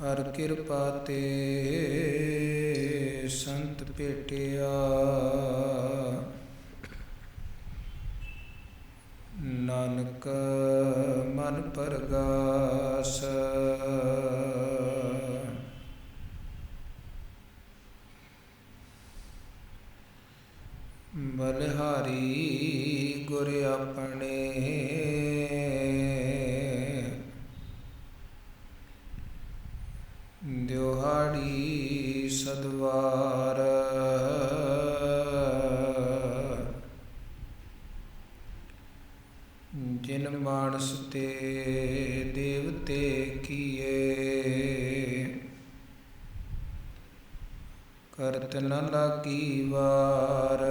ਹਰ ਕਿਰਪਾ ਤੇ ਸੰਤ ਭੇਟਿਆ। ਨਾਨਕ ਮਨ ਪਰਗਾਸ। ਬਲਿਹਾਰੀ ਗੁਰ ਆਪਣੇ ਦਿਹਾੜੀ ਸਦਵਾਰ। ਜਿਨ ਮਾਨਸ ਤੇ ਦੇਵਤੇ ਕੀਏ, ਕਰਤ ਨ ਲਾਗੀ ਵਾਰ।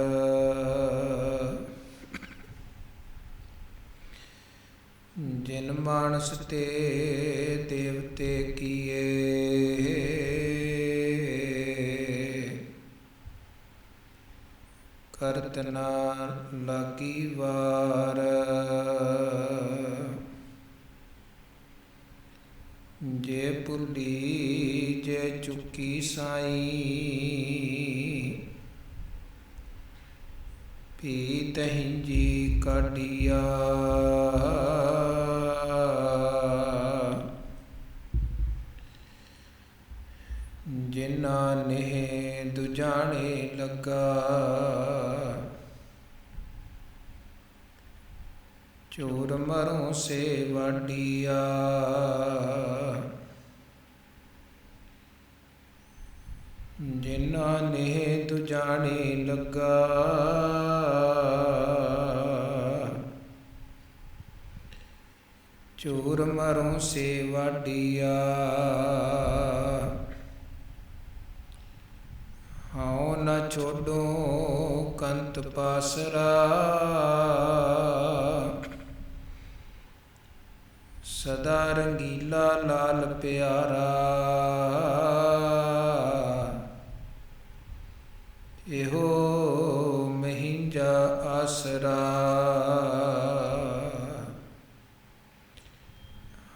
ਜਿਨ ਮਾਨਸ ਤੇ ਦੇਵਤੇ ਕੀਏ, ਕਰਤ ਨ ਲਾਗੀ ਵਾਰ। ਜੇ ਭੁੱਲੀ ਜੇ ਚੁੱਕੀ ਸਾਈਂ, ਪੀ ਤਹੀਂ ਜੀ ਕਾਢੀਆ। ਜਿਨਾ ਨੇਹ ਦੁਜਾਣੇ ਲੱਗਾ, ਚੋਰ ਮਰੋਂ ਸੇ ਵਾਢੀਆ। ਜਿਨਾ ਨੇਹ ਦੁਜਾਣੇ ਲੱਗਾ, ਚੋਰ ਮਰੋਂ ਸੇ ਵਾਢੀਆ। ਹਉ ਨ ਛੋਡੋ ਕੰਤ ਪਾਸਰਾ, ਸਦਾ ਰੰਗੀਲਾ ਲਾਲ ਪਿਆਰਾ। ਇਹੋ ਮਹਿੰਜਾ ਆਸਰਾ,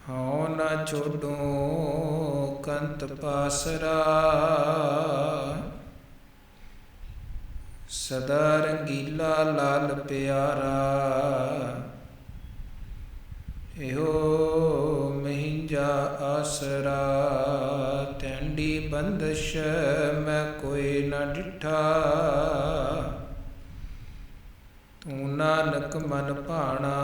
ਹਉ ਨ ਛੋਡੋ ਕੰਤ ਪਾਸਰਾ, ਸਦਾ ਰੰਗੀਲਾ ਲਾਲ ਪਿਆਰਾ। ਇਹੋ ਮਹਿੰਜਾ ਆਸਰਾ, ਤੈਂਡੀ ਬੰਦਸ਼ ਮੈਂ ਕੋਈ ਨਾ ਡਿਠਾ। ਤੂੰ ਨਾਨਕ ਮਨ ਭਾਣਾ,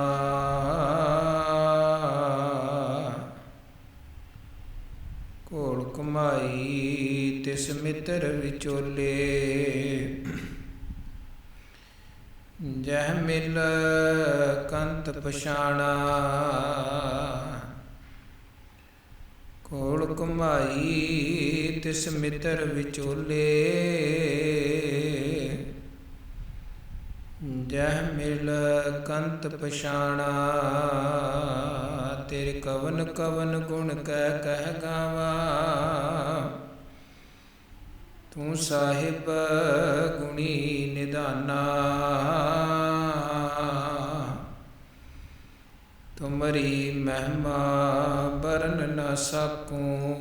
ਘੋਲ ਘੁਮਾਈ ਤਿਸ ਮਿੱਤਰ ਵਿਚੋਲੇ। ਜਹ ਮਿਲ ਕੰਤ ਪਛਾਣਾ, ਘੋਲ ਘੁਮਾਈ ਤਿਸ ਮਿੱਤਰ ਵਿਚੋਲੇ। ਜਹ ਮਿਲ ਕੰਤ ਪਛਾਣਾ, ਤੇਰੇ ਕਵਨ ਕਵਨ ਗੁਣ ਕਹਿ ਗਾਵਾਂ। ਤੂੰ ਸਾਹਿਬ ਗੁਣੀ ਨਿਧਾਨਾ, ਤੁਮਰੀ ਮਹਿਮਾ ਬਰਨ ਨ ਸਕੂੰ।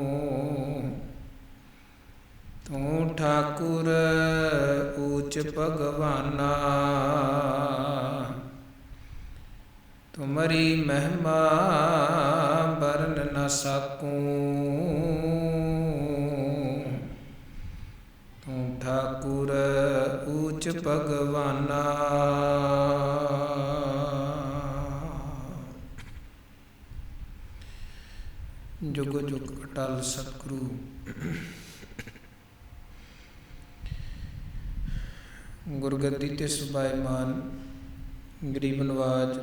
ਤੂੰ ਠਾਕੁਰ ਊਚ ਭਗਵਾਨਾ, ਤੁਮਰੀ ਮਹਿਮਾ ਬਰਨ ਨ ਸਕੂੰ। ਤੂੰ ਠਾਕੁਰ ਊਚ ਭਗਵਾਨਾ। ਜੁਗ ਜੁਗ ਅਟਲ ਸਤਿਗੁਰੂ ਗੁਰਗੱਦੀ ਤੇ ਸੁਭਾਇਮਾਨ ਗਰੀਬ ਨਵਾਜ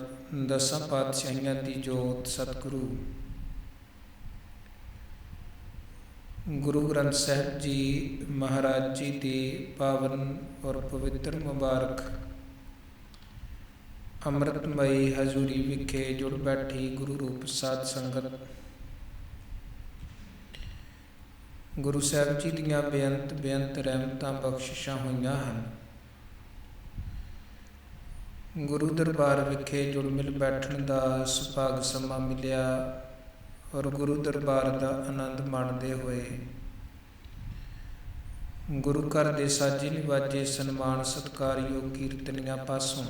ਦਸਾਂ ਪਾਤਸ਼ਾਹੀਆਂ ਦੀ ਜੋਤ ਸਤਿਗੁਰੂ ਗੁਰੂ ਗ੍ਰੰਥ ਸਾਹਿਬ ਜੀ ਮਹਾਰਾਜ ਜੀ ਦੀ ਪਾਵਨ ਔਰ ਪਵਿੱਤਰ ਮੁਬਾਰਕ ਅੰਮ੍ਰਿਤਮਈ ਹਜ਼ੂਰੀ ਵਿਖੇ ਜੁੜ ਬੈਠੀ ਗੁਰੂ ਰੂਪ ਸਾਧ ਸੰਗਤ, ਗੁਰੂ ਸਾਹਿਬ ਜੀ ਦੀਆਂ ਬੇਅੰਤ ਬੇਅੰਤ ਰਹਿਮਤਾਂ ਬਖਸ਼ਿਸ਼ਾਂ ਹੋਈਆਂ ਹਨ। ਗੁਰੂ ਦਰਬਾਰ ਵਿਖੇ ਜੁੜ ਮਿਲ ਬੈਠਣ ਦਾ ਸੁਭਾਗ ਸਮਾਂ ਮਿਲਿਆ ਔਰ ਗੁਰੂ ਦਰਬਾਰ ਦਾ ਆਨੰਦ ਮਾਣਦੇ ਹੋਏ ਗੁਰੂ ਘਰ ਦੇ ਸਾਜੇ ਨਿਵਾਜੇ ਸਨਮਾਨ ਸਤਿਕਾਰਯੋਗ ਕੀਰਤਨੀਆਂ ਪਾਸੋਂ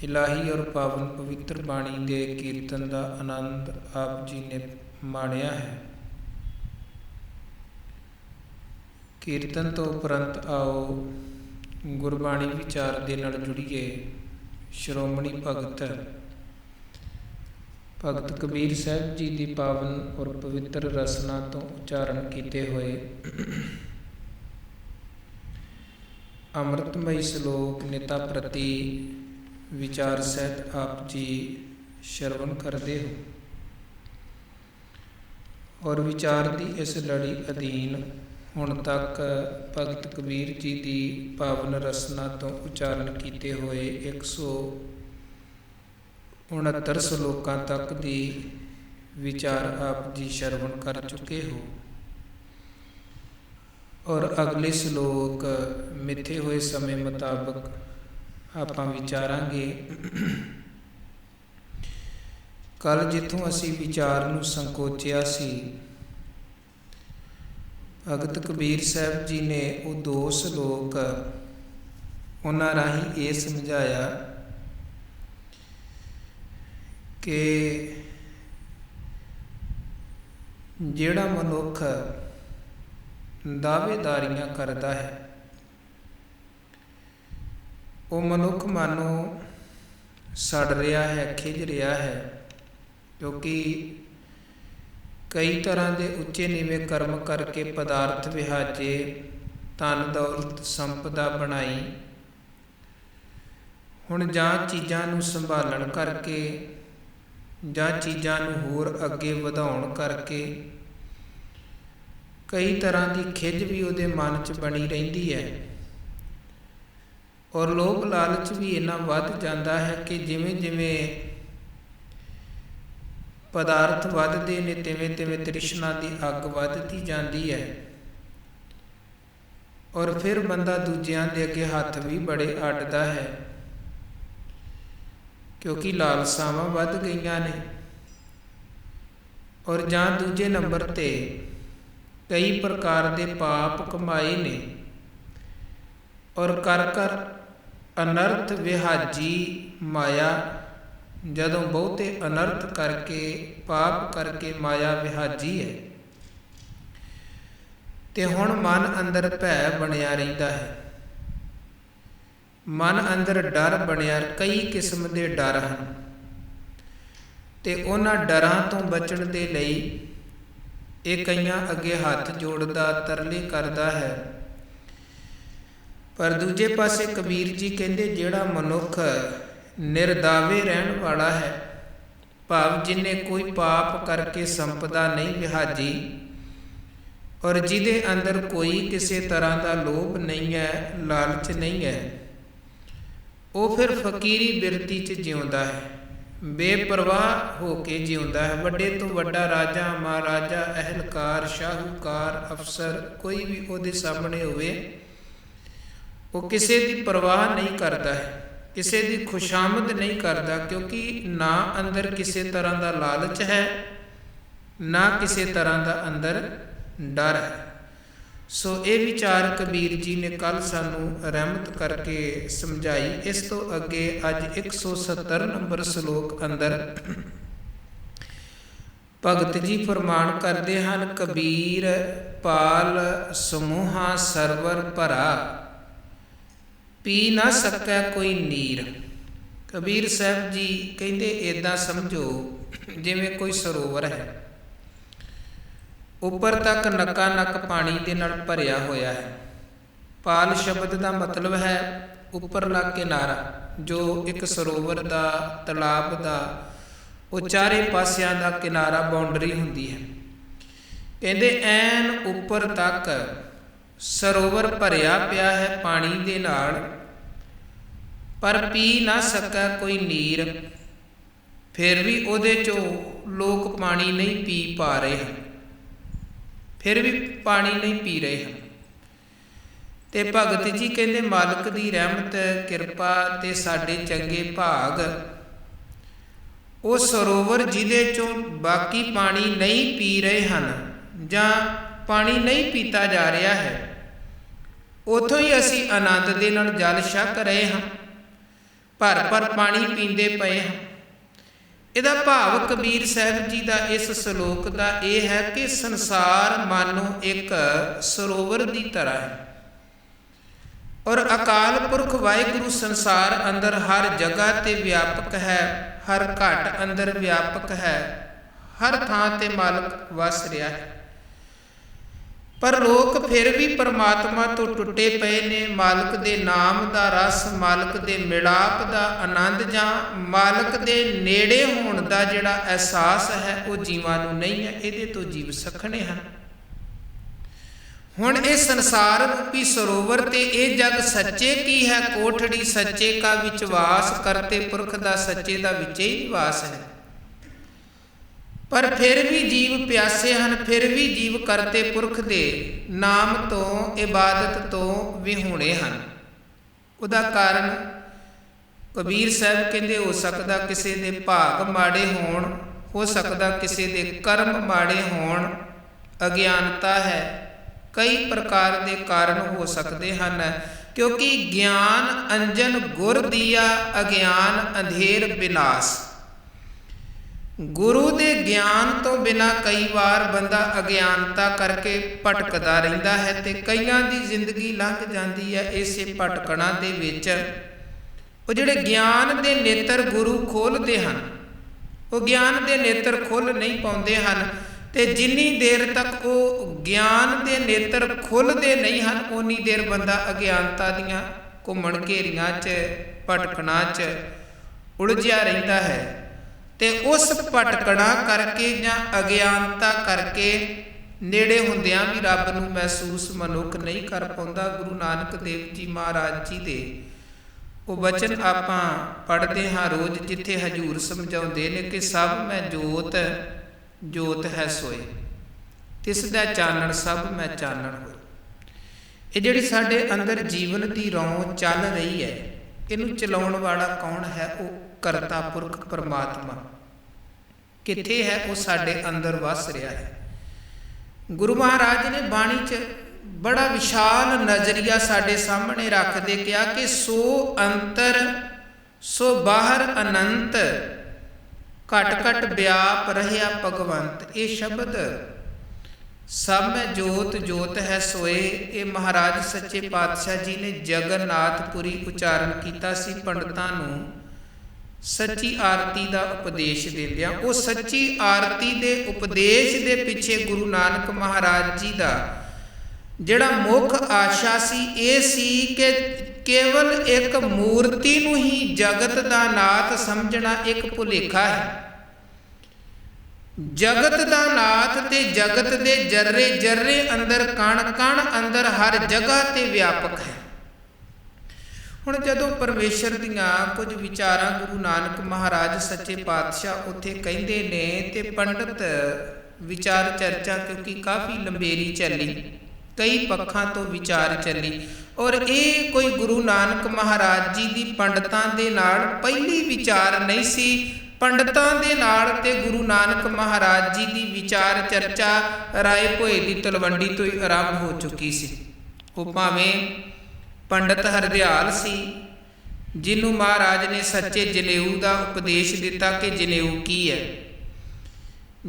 ਇਲਾਹੀ ਔਰ ਪਾਵਨ ਪਵਿੱਤਰ ਬਾਣੀ ਦੇ ਕੀਰਤਨ ਦਾ ਆਨੰਦ ਆਪ ਜੀ ਨੇ ਮਾਣਿਆ ਹੈ। ਕੀਰਤਨ ਤੋਂ ਉਪਰੰਤ ਆਓ ਗੁਰਬਾਣੀ ਵਿਚਾਰ ਦੇ ਨਾਲ ਜੁੜੀਏ। ਸ਼੍ਰੋਮਣੀ ਭਗਤ ਕਬੀਰ ਸਾਹਿਬ ਜੀ ਦੀ ਪਾਵਨ ਔਰ ਪਵਿੱਤਰ ਰਸਨਾ ਤੋਂ ਉਚਾਰਨ ਕੀਤੇ ਹੋਏ ਅੰਮ੍ਰਿਤਮਈ ਸ਼ਲੋਕ ਨਿਤਾ ਪ੍ਰਤੀ ਵਿਚਾਰ ਸਹਿਤ ਆਪ ਜੀ ਸ਼ਰਵਣ ਕਰਦੇ ਹੋ ਔਰ ਵਿਚਾਰ ਦੀ ਇਸ ਲੜੀ ਅਧੀਨ ਹੁਣ ਤੱਕ ਭਗਤ ਕਬੀਰ ਜੀ ਦੀ ਪਾਵਨ ਰਸਨਾ ਤੋਂ ਉਚਾਰਨ ਕੀਤੇ ਹੋਏ 169 ਸ਼ਲੋਕਾਂ ਤੱਕ ਦੀ ਵਿਚਾਰ ਆਪ ਜੀ ਸ਼ਰਵਣ ਕਰ ਚੁੱਕੇ ਹੋ ਔਰ ਅਗਲੇ ਸ਼ਲੋਕ ਮਿੱਥੇ ਹੋਏ ਸਮੇਂ ਮੁਤਾਬਕ ਆਪਾਂ ਵਿਚਾਰਾਂਗੇ। ਕੱਲ ਜਿੱਥੋਂ ਅਸੀਂ ਵਿਚਾਰ ਨੂੰ ਸੰਕੋਚਿਆ ਸੀ, ਭਗਤ ਕਬੀਰ ਸਾਹਿਬ ਜੀ ਨੇ ਉਹ 2 ਸ਼ਲੋਕ ਉਹਨਾਂ ਰਾਹੀਂ ਇਹ ਸਮਝਾਇਆ ਕਿ ਜਿਹੜਾ ਮਨੁੱਖ ਦਾਅਵੇਦਾਰੀਆਂ ਕਰਦਾ ਹੈ ਉਹ ਮਨੁੱਖ ਮਾਨੋ ਸੜ ਰਿਹਾ ਹੈ, ਖਿਝ ਰਿਹਾ ਹੈ, ਕਿਉਂਕਿ ਕਈ ਤਰ੍ਹਾਂ ਦੇ ਉੱਚੇ ਨੀਵੇਂ ਕਰਮ ਕਰਕੇ ਪਦਾਰਥ ਵਿਹਾਜੇ, ਧਨ ਦੌਲਤ ਸੰਪਦਾ ਬਣਾਈ। ਹੁਣ ਜਾਂ ਚੀਜ਼ਾਂ ਨੂੰ ਸੰਭਾਲਣ ਕਰਕੇ ਜਾਂ ਚੀਜ਼ਾਂ ਨੂੰ ਹੋਰ ਅੱਗੇ ਵਧਾਉਣ ਕਰਕੇ ਕਈ ਤਰ੍ਹਾਂ ਦੀ ਖਿਝ ਵੀ ਉਹਦੇ ਮਨ 'ਚ ਬਣੀ ਰਹਿੰਦੀ ਹੈ ਔਰ ਲੋਭ ਲਾਲਚ ਵੀ ਇੰਨਾ ਵੱਧ ਜਾਂਦਾ ਹੈ ਕਿ ਜਿਵੇਂ ਜਿਵੇਂ ਪਦਾਰਥ ਵੱਧਦੇ ਨੇ ਤਿਵੇਂ ਤਿਵੇਂ ਤ੍ਰਿਸ਼ਨਾ ਦੀ ਅੱਗ ਵੱਧਦੀ ਜਾਂਦੀ ਹੈ ਔਰ ਫਿਰ ਬੰਦਾ ਦੂਜਿਆਂ ਦੇ ਅੱਗੇ ਹੱਥ ਵੀ ਬੜੇ ਅੱਡਦਾ ਹੈ ਕਿਉਂਕਿ ਲਾਲਸਾਵਾਂ ਵੱਧ ਗਈਆਂ ਨੇ। ਔਰ ਜਾਂ ਦੂਜੇ ਨੰਬਰ 'ਤੇ ਕਈ ਪ੍ਰਕਾਰ ਦੇ ਪਾਪ ਕਮਾਏ ਨੇ ਔਰ ਕਰ ਅਨਰਥ ਵਿਹਾਜੀ ਮਾਇਆ, ਜਦੋਂ ਬਹੁਤੇ ਅਨਰਥ ਕਰਕੇ ਪਾਪ ਕਰਕੇ ਮਾਇਆ ਵਿਹਾਜੀ ਹੈ ਤੇ ਹੁਣ ਮਨ ਅੰਦਰ ਭੈ ਬਣਿਆ ਰਹਿੰਦਾ ਹੈ, ਮਨ ਅੰਦਰ ਡਰ ਬਣਿਆ। ਕਈ ਕਿਸਮ ਦੇ ਡਰ ਹਨ ਤੇ ਉਹਨਾਂ ਡਰਾਂ ਤੋਂ ਬਚਣ ਦੇ ਲਈ ਇਹ ਕਈਆਂ ਅੱਗੇ ਹੱਥ ਜੋੜਦਾ ਤਰਲੇ ਕਰਦਾ ਹੈ। ਪਰ ਦੂਜੇ ਪਾਸੇ ਕਬੀਰ ਜੀ ਕਹਿੰਦੇ ਜਿਹੜਾ ਮਨੁੱਖ ਨਿਰਦਾਵੇ ਰਹਿਣ ਵਾਲਾ ਹੈ, ਭਾਵ ਜਿਹਨੇ ਕੋਈ ਪਾਪ ਕਰਕੇ ਸੰਪਦਾ ਨਹੀਂ ਵਿਹਾਜੀ ਔਰ ਜਿਹਦੇ ਅੰਦਰ ਕੋਈ ਕਿਸੇ ਤਰ੍ਹਾਂ ਦਾ ਲੋਭ ਨਹੀਂ ਹੈ, ਲਾਲਚ ਨਹੀਂ ਹੈ, ਉਹ ਫਿਰ ਫਕੀਰੀ ਬਿਰਤੀ 'ਚ ਜਿਉਂਦਾ ਹੈ, ਬੇਪਰਵਾਹ ਹੋ ਕੇ ਜਿਉਂਦਾ ਹੈ। ਵੱਡੇ ਤੋਂ ਵੱਡਾ ਰਾਜਾ, ਮਹਾਰਾਜਾ, ਅਹਿਲਕਾਰ, ਸ਼ਾਹੂਕਾਰ, ਅਫਸਰ ਕੋਈ ਵੀ ਉਹਦੇ ਸਾਹਮਣੇ ਹੋਵੇ, ਉਹ ਕਿਸੇ ਦੀ ਪਰਵਾਹ ਨਹੀਂ ਕਰਦਾ ਹੈ, ਕਿਸੇ ਦੀ ਖੁਸ਼ਾਮਦ ਨਹੀਂ ਕਰਦਾ, ਕਿਉਂਕਿ ਨਾ ਅੰਦਰ ਕਿਸੇ ਤਰ੍ਹਾਂ ਦਾ ਲਾਲਚ ਹੈ, ਨਾ ਕਿਸੇ ਤਰ੍ਹਾਂ ਦਾ ਅੰਦਰ ਡਰ ਹੈ। ਸੋ ਇਹ ਵਿਚਾਰ ਕਬੀਰ ਜੀ ਨੇ ਕੱਲ ਸਾਨੂੰ ਰਹਿਮਤ ਕਰਕੇ ਸਮਝਾਈ। ਇਸ ਤੋਂ ਅੱਗੇ ਅੱਜ 170 ਨੰਬਰ ਸ਼ਲੋਕ ਅੰਦਰ ਭਗਤ ਜੀ ਫਰਮਾਨ ਕਰਦੇ ਹਨ, ਕਬੀਰ ਪਾਲ ਸਮੂਹਾ ਸਰਵਰ ਭਰਾ, ਪੀ ਨਾ ਸਕੈ ਕੋਈ ਨੀਰ। ਕਬੀਰ ਸਾਹਿਬ ਜੀ ਕਹਿੰਦੇ ਏਦਾਂ ਸਮਝੋ ਜਿਵੇਂ ਕੋਈ ਸਰੋਵਰ ਹੈ, ਉੱਪਰ ਤੱਕ ਨੱਕਾ ਨੱਕ ਪਾਣੀ ਦੇ ਨਾਲ ਭਰਿਆ ਹੋਇਆ ਹੈ। ਪਾਲ ਸ਼ਬਦ ਦਾ ਮਤਲਬ ਹੈ ਉੱਪਰਲਾ ਕਿਨਾਰਾ, ਜੋ ਇੱਕ ਸਰੋਵਰ ਦਾ, ਤਲਾਬ ਦਾ ਉਹ ਚਾਰੇ ਪਾਸਿਆਂ ਦਾ ਕਿਨਾਰਾ, ਬਾਉਂਡਰੀ ਹੁੰਦੀ ਹੈ। ਕਹਿੰਦੇ ਐਨ ਉੱਪਰ ਤੱਕ ਸਰੋਵਰ ਭਰਿਆ ਪਿਆ ਹੈ ਪਾਣੀ ਦੇ ਨਾਲ, ਪਰ ਪੀ ਨਾ ਸਕਾ ਕੋਈ ਨੀਰ। ਫਿਰ ਵੀ ਉਹਦੇ 'ਚੋਂ ਲੋਕ ਪਾਣੀ ਨਹੀਂ ਪੀ ਪਾ ਰਹੇ ਹਨ, ਫਿਰ ਵੀ ਪਾਣੀ ਨਹੀਂ ਪੀ ਰਹੇ ਹਨ। ਤੇ ਭਗਤ ਜੀ ਕਹਿੰਦੇ ਮਾਲਕ ਦੀ ਰਹਿਮਤ, ਕਿਰਪਾ ਤੇ ਸਾਡੇ ਚੰਗੇ ਭਾਗ ਉਹ ਸਰੋਵਰ ਜਿਹਦੇ ਚੋਂ ਬਾਕੀ ਪਾਣੀ ਨਹੀਂ ਪੀ ਰਹੇ ਹਨ ਜਾਂ ਪਾਣੀ ਨਹੀਂ ਪੀਤਾ ਜਾ ਰਿਹਾ ਹੈ, ਉੱਥੋਂ ਹੀ ਅਸੀਂ ਆਨੰਦ ਦੇ ਨਾਲ ਜਲ ਛਕ ਰਹੇ ਹਾਂ, ਭਰ ਪਾਣੀ ਪੀਂਦੇ ਪਏ ਹਾਂ। ਇਹਦਾ ਭਾਵ ਕਬੀਰ ਸਾਹਿਬ ਜੀ ਦਾ ਇਸ ਸ਼ਲੋਕ ਦਾ ਇਹ ਹੈ ਕਿ ਸੰਸਾਰ ਮਾਨੋ ਇੱਕ ਸਰੋਵਰ ਦੀ ਤਰ੍ਹਾਂ ਹੈ, ਔਰ ਅਕਾਲ ਪੁਰਖ ਵਾਹਿਗੁਰੂ ਸੰਸਾਰ ਅੰਦਰ ਹਰ ਜਗ੍ਹਾ ਤੇ ਵਿਆਪਕ ਹੈ, ਹਰ ਘਟ ਅੰਦਰ ਵਿਆਪਕ ਹੈ, ਹਰ ਥਾਂ ਤੇ ਮਾਲਕ ਵਸ ਰਿਹਾ ਹੈ। ਪਰ ਲੋਕ ਫਿਰ ਵੀ ਪਰਮਾਤਮਾ ਤੋਂ ਟੁੱਟੇ ਪਏ ਨੇ। ਮਾਲਕ ਦੇ ਨਾਮ ਦਾ ਰਸ, ਮਾਲਕ ਦੇ ਮਿਲਾਪ ਦਾ ਆਨੰਦ ਜਾਂ ਮਾਲਕ ਦੇ ਨੇੜੇ ਹੋਣ ਦਾ ਜਿਹੜਾ ਅਹਿਸਾਸ ਹੈ ਉਹ ਜੀਵਾਂ ਨੂੰ ਨਹੀਂ ਹੈ। ਇਹਦੇ ਤੋਂ ਜੀਵ ਸੱਖਣੇ ਹਨ। ਹੁਣ ਇਹ ਸੰਸਾਰ ਰੂਪੀ ਸਰੋਵਰ ਤੇ ਇਹ ਜਗ ਸੱਚੇ ਕੀ ਹੈ? ਕੋਠੜੀ ਸੱਚੇ ਕਾ ਵਿਚਵਾਸ, ਕਰਤੇ ਪੁਰਖ ਦਾ ਸੱਚੇ ਦਾ ਵਿੱਚ ਹੀ ਨਿਵਾਸ ਹੈ। ਪਰ ਫਿਰ ਵੀ ਜੀਵ ਪਿਆਸੇ ਹਨ, ਫਿਰ ਵੀ ਜੀਵ ਕਰਤੇ ਪੁਰਖ ਦੇ ਨਾਮ ਤੋਂ, ਇਬਾਦਤ ਤੋਂ ਵਿਹੂਣੇ ਹਨ। ਉਹਦਾ ਕਾਰਨ ਕਬੀਰ ਸਾਹਿਬ ਕਹਿੰਦੇ ਹੋ ਸਕਦਾ ਕਿਸੇ ਦੇ ਭਾਗ ਮਾੜੇ ਹੋਣ, ਹੋ ਸਕਦਾ ਕਿਸੇ ਦੇ ਕਰਮ ਮਾੜੇ ਹੋਣ, ਅਗਿਆਨਤਾ ਹੈ, ਕਈ ਪ੍ਰਕਾਰ ਦੇ ਕਾਰਨ ਹੋ ਸਕਦੇ ਹਨ। ਕਿਉਂਕਿ ਗਿਆਨ ਅੰਜਨ ਗੁਰ ਦੀਆ, ਅਗਿਆਨ ਅੰਧੇਰ ਵਿਨਾਸ਼। ਗੁਰੂ ਦੇ ਗਿਆਨ ਤੋਂ ਬਿਨਾਂ ਕਈ ਵਾਰ ਬੰਦਾ ਅਗਿਆਨਤਾ ਕਰਕੇ ਭਟਕਦਾ ਰਹਿੰਦਾ ਹੈ ਤੇ ਕਈਆਂ ਦੀ ਜ਼ਿੰਦਗੀ ਲੰਘ ਜਾਂਦੀ ਹੈ ਇਸੇ ਭਟਕਣਾ ਦੇ ਵਿੱਚ। ਉਹ ਜਿਹੜੇ ਗਿਆਨ ਦੇ ਨੇਤਰ ਗੁਰੂ ਖੋਲ੍ਹਦੇ ਹਨ, ਉਹ ਗਿਆਨ ਦੇ ਨੇਤਰ ਖੁੱਲ੍ਹ ਨਹੀਂ ਪਾਉਂਦੇ ਹਨ। ਤੇ ਜਿੰਨੀ ਦੇਰ ਤੱਕ ਉਹ ਗਿਆਨ ਦੇ ਨੇਤਰ ਖੁੱਲ੍ਹਦੇ ਨਹੀਂ ਹਨ, ਓਨੀ ਦੇਰ ਬੰਦਾ ਅਗਿਆਨਤਾ ਦੀਆਂ ਘੁੰਮਣ ਘੇਰੀਆਂ 'ਚ, ਭਟਕਣਾ 'ਚ ਉਲਝਿਆ ਰਹਿੰਦਾ ਹੈ। ਤੇ ਉਸ ਭਟਕਣਾ ਕਰਕੇ ਜਾਂ ਅਗਿਆਨਤਾ ਕਰਕੇ ਨੇੜੇ ਹੁੰਦਿਆਂ ਵੀ ਰੱਬ ਨੂੰ ਮਹਿਸੂਸ ਮਨੁੱਖ ਨਹੀਂ ਕਰ ਪਾਉਂਦਾ। ਗੁਰੂ ਨਾਨਕ ਦੇਵ ਜੀ ਮਹਾਰਾਜ ਜੀ ਦੇ ਉਹ ਬਚਨ ਆਪਾਂ ਪੜ੍ਹਦੇ ਹਾਂ ਰੋਜ਼, ਜਿੱਥੇ ਹਜ਼ੂਰ ਸਮਝਾਉਂਦੇ ਨੇ ਕਿ ਸਭ ਮੈਂ ਜੋਤ, ਜੋਤ ਹੈ ਸੋਏ, ਤਿਸ ਦਾ ਚਾਨਣ ਸਭ ਮੈਂ ਚਾਨਣ ਹੋਏ। ਇਹ ਜਿਹੜੀ ਸਾਡੇ ਅੰਦਰ ਜੀਵਨ ਦੀ ਰੌਂ ਚੱਲ ਰਹੀ ਹੈ, ਇਹਨੂੰ ਚਲਾਉਣ ਵਾਲਾ ਕੌਣ ਹੈ? ਉਹ ਕਰਤਾ ਪੁਰਖ ਪਰਮਾਤਮਾ। ਕਿੱਥੇ ਹੈ? ਉਹ ਸਾਡੇ ਅੰਦਰ ਵਸ ਰਿਹਾ ਹੈ। ਗੁਰੂ ਮਹਾਰਾਜ ਨੇ ਬਾਣੀ 'ਚ ਬੜਾ ਵਿਸ਼ਾਲ ਨਜ਼ਰੀਆ ਸਾਡੇ ਸਾਹਮਣੇ ਰੱਖਦੇ ਕਿਹਾ ਕਿ ਸੋ ਅੰਤਰ ਸੋ ਬਾਹਰ ਅਨੰਤ, ਘਟ ਘਟ ਵਿਆਪ ਰਹਿਆ ਭਗਵੰਤ। ਇਹ ਸ਼ਬਦ ਸਭ ਮੈਂ ਜੋਤ, ਜੋਤ ਹੈ ਸੋਏ, ਇਹ ਮਹਾਰਾਜ ਸੱਚੇ ਪਾਤਸ਼ਾਹ ਜੀ ਨੇ ਜਗਨਨਾਥਪੁਰੀ ਉਚਾਰਨ ਕੀਤਾ ਸੀ ਪੰਡਤਾਂ ਨੂੰ ਸੱਚੀ ਆਰਤੀ ਦਾ ਉਪਦੇਸ਼ ਦਿੰਦਿਆਂ। ਉਹ ਸੱਚੀ ਆਰਤੀ ਦੇ ਉਪਦੇਸ਼ ਦੇ ਪਿੱਛੇ ਗੁਰੂ ਨਾਨਕ ਮਹਾਰਾਜ ਜੀ ਦਾ ਜਿਹੜਾ ਮੁੱਖ ਆਸ਼ਾ ਸੀ ਇਹ ਸੀ ਕਿ ਕੇਵਲ ਇੱਕ ਮੂਰਤੀ ਨੂੰ ਹੀ ਜਗਤ ਦਾ ਨਾਥ ਸਮਝਣਾ ਇੱਕ ਭੁਲੇਖਾ ਹੈ। ਜਗਤ ਦਾ ਨਾਥ ਤੇ ਜਗਤ ਦੇ ਜਰਰੇ ਜਰਰੇ ਅੰਦਰ, ਕਣ ਕਣ ਅੰਦਰ, ਹਰ ਜਗ੍ਹਾ ਤੇ ਵਿਆਪਕ ਹੈ। ਹੁਣ ਜਦੋਂ ਪਰਮੇਸ਼ਰ ਦੀਆਂ ਕੁਝ ਵਿਚਾਰਾਂ ਗੁਰੂ ਨਾਨਕ ਮਹਾਰਾਜ ਸੱਚੇ ਪਾਤਸ਼ਾਹ ਉੱਥੇ ਕਹਿੰਦੇ ਨੇ ਤੇ ਪੰਡਤ ਵਿਚਾਰ ਚਰਚਾ, ਕਿਉਂਕਿ ਕਾਫੀ ਲੰਬੇਰੀ ਚੱਲੀ, ਕਈ ਪੱਖਾਂ ਤੋਂ ਵਿਚਾਰ ਚੱਲੀ, ਔਰ ਇਹ ਕੋਈ ਗੁਰੂ ਨਾਨਕ ਮਹਾਰਾਜ ਜੀ ਦੀ ਪੰਡਤਾਂ ਦੇ ਨਾਲ ਪਹਿਲੀ ਵਿਚਾਰ ਨਹੀਂ ਸੀ। ਪੰਡਤਾਂ ਦੇ ਨਾਲ ਤੇ ਗੁਰੂ ਨਾਨਕ ਮਹਾਰਾਜ ਜੀ ਦੀ ਵਿਚਾਰ ਚਰਚਾ ਰਾਏ ਭੋਏ ਦੀ ਤਲਵੰਡੀ ਤੋਂ ਹੀ ਆਰੰਭ ਹੋ ਚੁੱਕੀ ਸੀ। ਉਹ ਭਾਵੇਂ ਪੰਡਤ ਹਰਦਿਆਲ ਸੀ, ਜਿਹਨੂੰ ਮਹਾਰਾਜ ਨੇ ਸੱਚੇ ਜਨੇਊ ਦਾ ਉਪਦੇਸ਼ ਦਿੱਤਾ ਕਿ ਜਨੇਊ ਕੀ ਹੈ,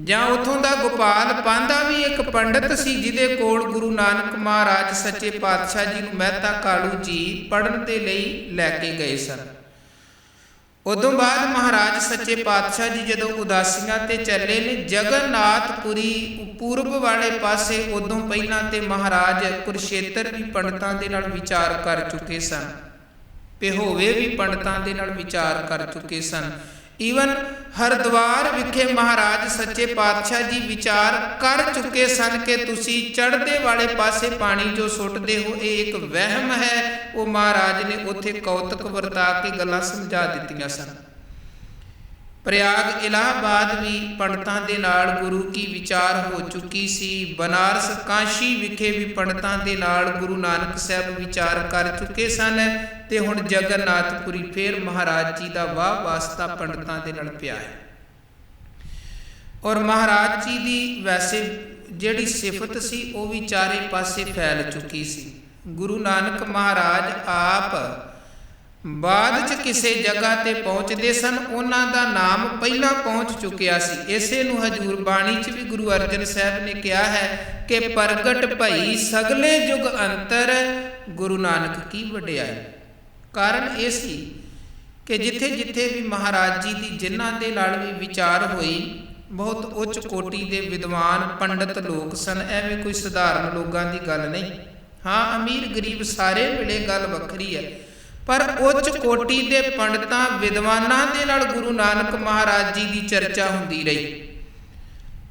ਜਾਂ ਉਥੋਂ ਦਾ ਗੋਪਾਲ ਪਾਂਧਾ ਵੀ ਇੱਕ ਪੰਡਤ ਸੀ ਜਿਹਦੇ ਕੋਲ ਗੁਰੂ ਨਾਨਕ ਮਹਾਰਾਜ ਸੱਚੇ ਪਾਤਸ਼ਾਹ ਜੀ ਨੂੰ ਮਹਿਤਾ ਕਾਲੂ ਜੀ ਪੜ੍ਹਨ ਦੇ ਲਈ ਲੈ ਕੇ ਗਏ ਸਨ। ਉਦੋਂ ਬਾਅਦ ਮਹਾਰਾਜ ਸੱਚੇ ਪਾਤਸ਼ਾਹ ਜੀ ਜਦੋਂ ਉਦਾਸੀਆਂ ਤੇ ਚੱਲੇ ਨੇ ਜਗਨਨਾਥਪੁਰੀ ਪੂਰਬ ਵਾਲੇ ਪਾਸੇ, ਉਦੋਂ ਪਹਿਲਾਂ ਤੇ ਮਹਾਰਾਜ ਕੁਰਸ਼ੇਤਰ ਵੀ ਪੰਡਤਾਂ ਦੇ ਨਾਲ ਵਿਚਾਰ ਕਰ ਚੁੱਕੇ ਸਨ, ਪਿਹੋਵੇ ਵੀ ਪੰਡਤਾਂ ਦੇ ਨਾਲ ਵਿਚਾਰ ਕਰ ਚੁੱਕੇ ਸਨ। ਈਵਨ ਹਰਿਦੁਆਰ ਵਿਖੇ ਮਹਾਰਾਜ ਸੱਚੇ ਪਾਤਸ਼ਾਹ ਜੀ ਵਿਚਾਰ ਕਰ ਚੁੱਕੇ ਸਨ ਕਿ ਤੁਸੀਂ ਚੜ੍ਹਦੇ ਵਾਲੇ ਪਾਸੇ ਪਾਣੀ ਜੋ ਸੁੱਟਦੇ ਹੋ ਇਹ ਇੱਕ ਵਹਿਮ ਹੈ। ਉਹ ਮਹਾਰਾਜ ਨੇ ਉੱਥੇ ਕੌਤਕ ਵਰਤਾ ਕੇ ਗੱਲਾਂ ਸਮਝਾ ਦਿੱਤੀਆਂ ਸਨ। ਪ੍ਰਯਾਗ ਇਲਾਹਾਬਾਦ ਵੀ ਪੰਡਤਾਂ ਦੇ ਨਾਲ ਗੁਰੂ ਕੀ ਵਿਚਾਰ ਹੋ ਚੁੱਕੀ ਸੀ। ਬਨਾਰਸ ਕਾਸ਼ੀ ਵਿਖੇ ਵੀ ਪੰਡਤਾਂ ਦੇ ਨਾਲ ਗੁਰੂ ਨਾਨਕ ਸਾਹਿਬ ਵਿਚਾਰ ਕਰ ਚੁੱਕੇ ਸਨ ਤੇ ਹੁਣ ਜਗਨਨਾਥਪੁਰੀ ਫੇਰ ਮਹਾਰਾਜ ਜੀ ਦਾ ਵਾਹ ਵਾਸਤਾ ਪੰਡਤਾਂ ਦੇ ਨਾਲ ਪਿਆ ਹੈ। ਔਰ ਮਹਾਰਾਜ ਜੀ ਦੀ ਵੈਸੇ ਜਿਹੜੀ ਸਿਫਤ ਸੀ ਉਹ ਵੀ ਚਾਰੇ ਪਾਸੇ ਫੈਲ ਚੁੱਕੀ ਸੀ। ਗੁਰੂ ਨਾਨਕ ਮਹਾਰਾਜ ਆਪ ਬਾਅਦ 'ਚ ਕਿਸੇ ਜਗ੍ਹਾ ਤੇ ਪਹੁੰਚਦੇ ਸਨ, ਉਹਨਾਂ ਦਾ ਨਾਮ ਪਹਿਲਾਂ ਪਹੁੰਚ ਚੁੱਕਿਆ ਸੀ। ਇਸੇ ਨੂੰ ਹਜ਼ੂਰ ਬਾਣੀ 'ਚ ਵੀ ਗੁਰੂ ਅਰਜਨ ਸਾਹਿਬ ਨੇ ਕਿਹਾ ਹੈ ਕਿ ਪ੍ਰਗਟ ਭਈ ਸਗਲੇ ਯੁਗ ਅੰਤਰ ਗੁਰੂ ਨਾਨਕ ਕੀ ਵਡਿਆਈ। ਕਾਰਨ ਇਹ ਸੀ ਕਿ ਜਿੱਥੇ ਜਿੱਥੇ ਵੀ ਮਹਾਰਾਜ ਜੀ ਦੀ ਜਿਨ੍ਹਾਂ ਦੇ ਨਾਲ ਵੀ ਵਿਚਾਰ ਹੋਈ, ਬਹੁਤ ਉੱਚ ਕੋਟੀ ਦੇ ਵਿਦਵਾਨ ਪੰਡਤ ਲੋਕ ਸਨ। ਐਵੇਂ ਕੋਈ ਸਧਾਰਨ ਲੋਕਾਂ ਦੀ ਗੱਲ ਨਹੀਂ। ਹਾਂ, ਅਮੀਰ ਗਰੀਬ ਸਾਰੇ ਮਿਲੇ, ਗੱਲ ਵੱਖਰੀ ਹੈ, ਪਰ ਉੱਚ ਕੋਟੀ ਦੇ ਪੰਡਤਾਂ ਵਿਦਵਾਨਾਂ ਦੇ ਨਾਲ ਗੁਰੂ ਨਾਨਕ ਮਹਾਰਾਜ ਜੀ ਦੀ ਚਰਚਾ ਹੁੰਦੀ ਰਹੀ।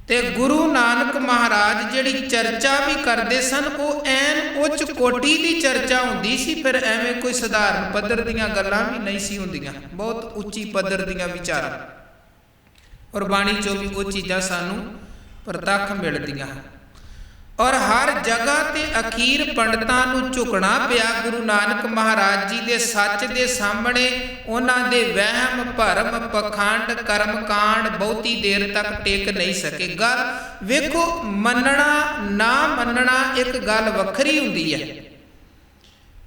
ਤੇ ਗੁਰੂ ਨਾਨਕ ਮਹਾਰਾਜ ਜਿਹੜੀ ਚਰਚਾ ਵੀ ਕਰਦੇ ਸਨ ਉਹ ਐਨ ਉੱਚ ਕੋਟੀ ਦੀ ਚਰਚਾ ਹੁੰਦੀ ਸੀ। ਫਿਰ ਐਵੇਂ ਕੋਈ ਸਧਾਰਨ ਪੱਧਰ ਦੀਆਂ ਗੱਲਾਂ ਵੀ ਨਹੀਂ ਸੀ ਹੁੰਦੀਆਂ, ਬਹੁਤ ਉੱਚੀ ਪੱਧਰ ਦੀਆਂ ਵਿਚਾਰਾਂ। ਔਰ ਬਾਣੀ 'ਚੋਂ ਵੀ ਉਹ ਚੀਜ਼ਾਂ ਸਾਨੂੰ ਪ੍ਰਤੱਖ ਮਿਲਦੀਆਂ ਹਨ। ਔਰ ਹਰ ਜਗ੍ਹਾ ਤੇ ਅਖੀਰ ਪੰਡਤਾਂ ਨੂੰ ਝੁਕਣਾ ਪਿਆ ਗੁਰੂ ਨਾਨਕ ਮਹਾਰਾਜ ਜੀ ਦੇ ਸੱਚ ਦੇ ਸਾਹਮਣੇ। ਉਹਨਾਂ ਦੇ ਵਹਿਮ ਭਰਮ ਪਖੰਡ ਕਰਮ ਕਾਂਡ ਬਹੁਤੀ ਦੇਰ ਤੱਕ ਟਿਕ ਨਹੀਂ ਸਕੇ। ਗੱਲ ਵੇਖੋ, ਮੰਨਣਾ ਨਾ ਮੰਨਣਾ ਇੱਕ ਗੱਲ ਵੱਖਰੀ ਹੁੰਦੀ ਹੈ,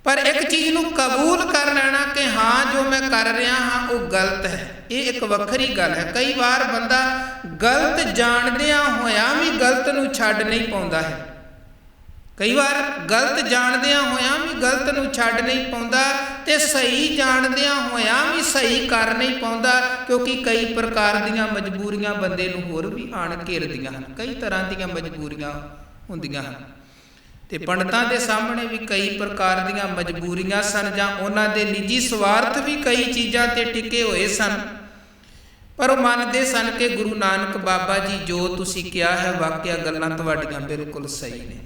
ਪਰ ਇੱਕ ਚੀਜ਼ ਨੂੰ ਕਬੂਲ ਕਰ ਲੈਣਾ ਕਿ ਹਾਂ ਜੋ ਮੈਂ ਕਰ ਰਿਹਾ ਹਾਂ ਉਹ ਗਲਤ ਹੈ, ਇਹ ਇੱਕ ਵੱਖਰੀ ਗੱਲ ਹੈ। ਕਈ ਵਾਰ ਬੰਦਾ ਗਲਤ ਜਾਣਦਿਆਂ ਹੋਇਆਂ ਵੀ ਗਲਤ ਨੂੰ ਛੱਡ ਨਹੀਂ ਪਾਉਂਦਾ ਹੈ। ਕਈ ਵਾਰ ਗਲਤ ਜਾਣਦਿਆਂ ਹੋਇਆਂ ਵੀ ਗਲਤ ਨੂੰ ਛੱਡ ਨਹੀਂ ਪਾਉਂਦਾ ਤੇ ਸਹੀ ਜਾਣਦਿਆਂ ਹੋਇਆਂ ਵੀ ਸਹੀ ਕਰ ਨਹੀਂ ਪਾਉਂਦਾ, ਕਿਉਂਕਿ ਕਈ ਪ੍ਰਕਾਰ ਦੀਆਂ ਮਜਬੂਰੀਆਂ ਬੰਦੇ ਨੂੰ ਹੋਰ ਵੀ ਆਣ ਘੇਰਦੀਆਂ ਹਨ। ਕਈ ਤਰ੍ਹਾਂ ਦੀਆਂ ਮਜਬੂਰੀਆਂ ਹੁੰਦੀਆਂ ਹਨ ਤੇ ਪੰਡਤਾਂ ਦੇ ਸਾਹਮਣੇ ਵੀ ਕਈ ਪ੍ਰਕਾਰ ਦੀਆਂ ਮਜਬੂਰੀਆਂ ਸਨ, ਜਾਂ ਉਹਨਾਂ ਦੇ ਨਿੱਜੀ ਸਵਾਰਥ ਵੀ ਕਈ ਚੀਜ਼ਾਂ ਤੇ ਟਿਕੇ ਹੋਏ ਸਨ। ਪਰ ਉਹ ਮੰਨਦੇ ਸਨ ਕਿ ਗੁਰੂ ਨਾਨਕ ਬਾਬਾ ਜੀ ਜੋ ਤੁਸੀਂ ਕਿਹਾ ਹੈ ਵਾਕਿਆ ਗੱਲਾਂ ਤੁਹਾਡੀਆਂ ਬਿਲਕੁਲ ਸਹੀ ਨੇ।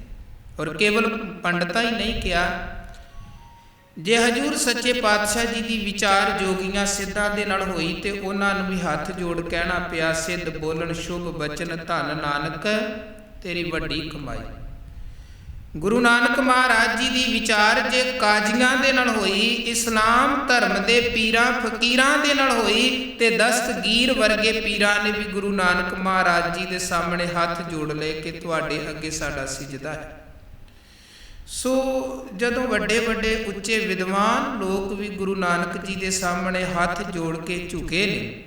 ਔਰ ਕੇਵਲ ਪੰਡਤਾਂ ਹੀ ਨਹੀਂ ਕਿਹਾ, ਜੇ ਹਜ਼ੂਰ ਸੱਚੇ ਪਾਤਸ਼ਾਹ ਜੀ ਦੀ ਵਿਚਾਰ ਜੋਗੀਆਂ ਸਿੱਧਾਂ ਦੇ ਨਾਲ ਹੋਈ ਤੇ ਉਹਨਾਂ ਨੂੰ ਵੀ ਹੱਥ ਜੋੜ ਕਹਿਣਾ ਪਿਆ, ਸਿੱਧ ਬੋਲਣ ਸ਼ੁਭ ਬਚਨ ਧਨ ਨਾਨਕ ਤੇਰੀ ਵੱਡੀ ਕਮਾਈ। ਗੁਰੂ ਨਾਨਕ ਮਹਾਰਾਜ ਜੀ ਦੀ ਵਿਚਾਰ ਜੇ ਕਾਜ਼ੀਆਂ ਦੇ ਨਾਲ ਹੋਈ, ਇਸਲਾਮ ਧਰਮ ਦੇ ਪੀਰਾਂ ਫਕੀਰਾਂ ਦੇ ਨਾਲ ਹੋਈ ਤੇ ਦਸਤਗੀਰ ਵਰਗੇ ਪੀਰਾਂ ਨੇ ਵੀ ਗੁਰੂ ਨਾਨਕ ਮਹਾਰਾਜ ਜੀ ਦੇ ਸਾਹਮਣੇ ਹੱਥ ਜੋੜ ਲਏ ਕਿ ਤੁਹਾਡੇ ਅੱਗੇ ਸਾਡਾ ਸਿਜਦਾ ਹੈ। ਸੋ ਜਦੋਂ ਵੱਡੇ ਵੱਡੇ ਉੱਚੇ ਵਿਦਵਾਨ ਲੋਕ ਵੀ ਗੁਰੂ ਨਾਨਕ ਜੀ ਦੇ ਸਾਹਮਣੇ ਹੱਥ ਜੋੜ ਕੇ ਝੁਕੇ ਨੇ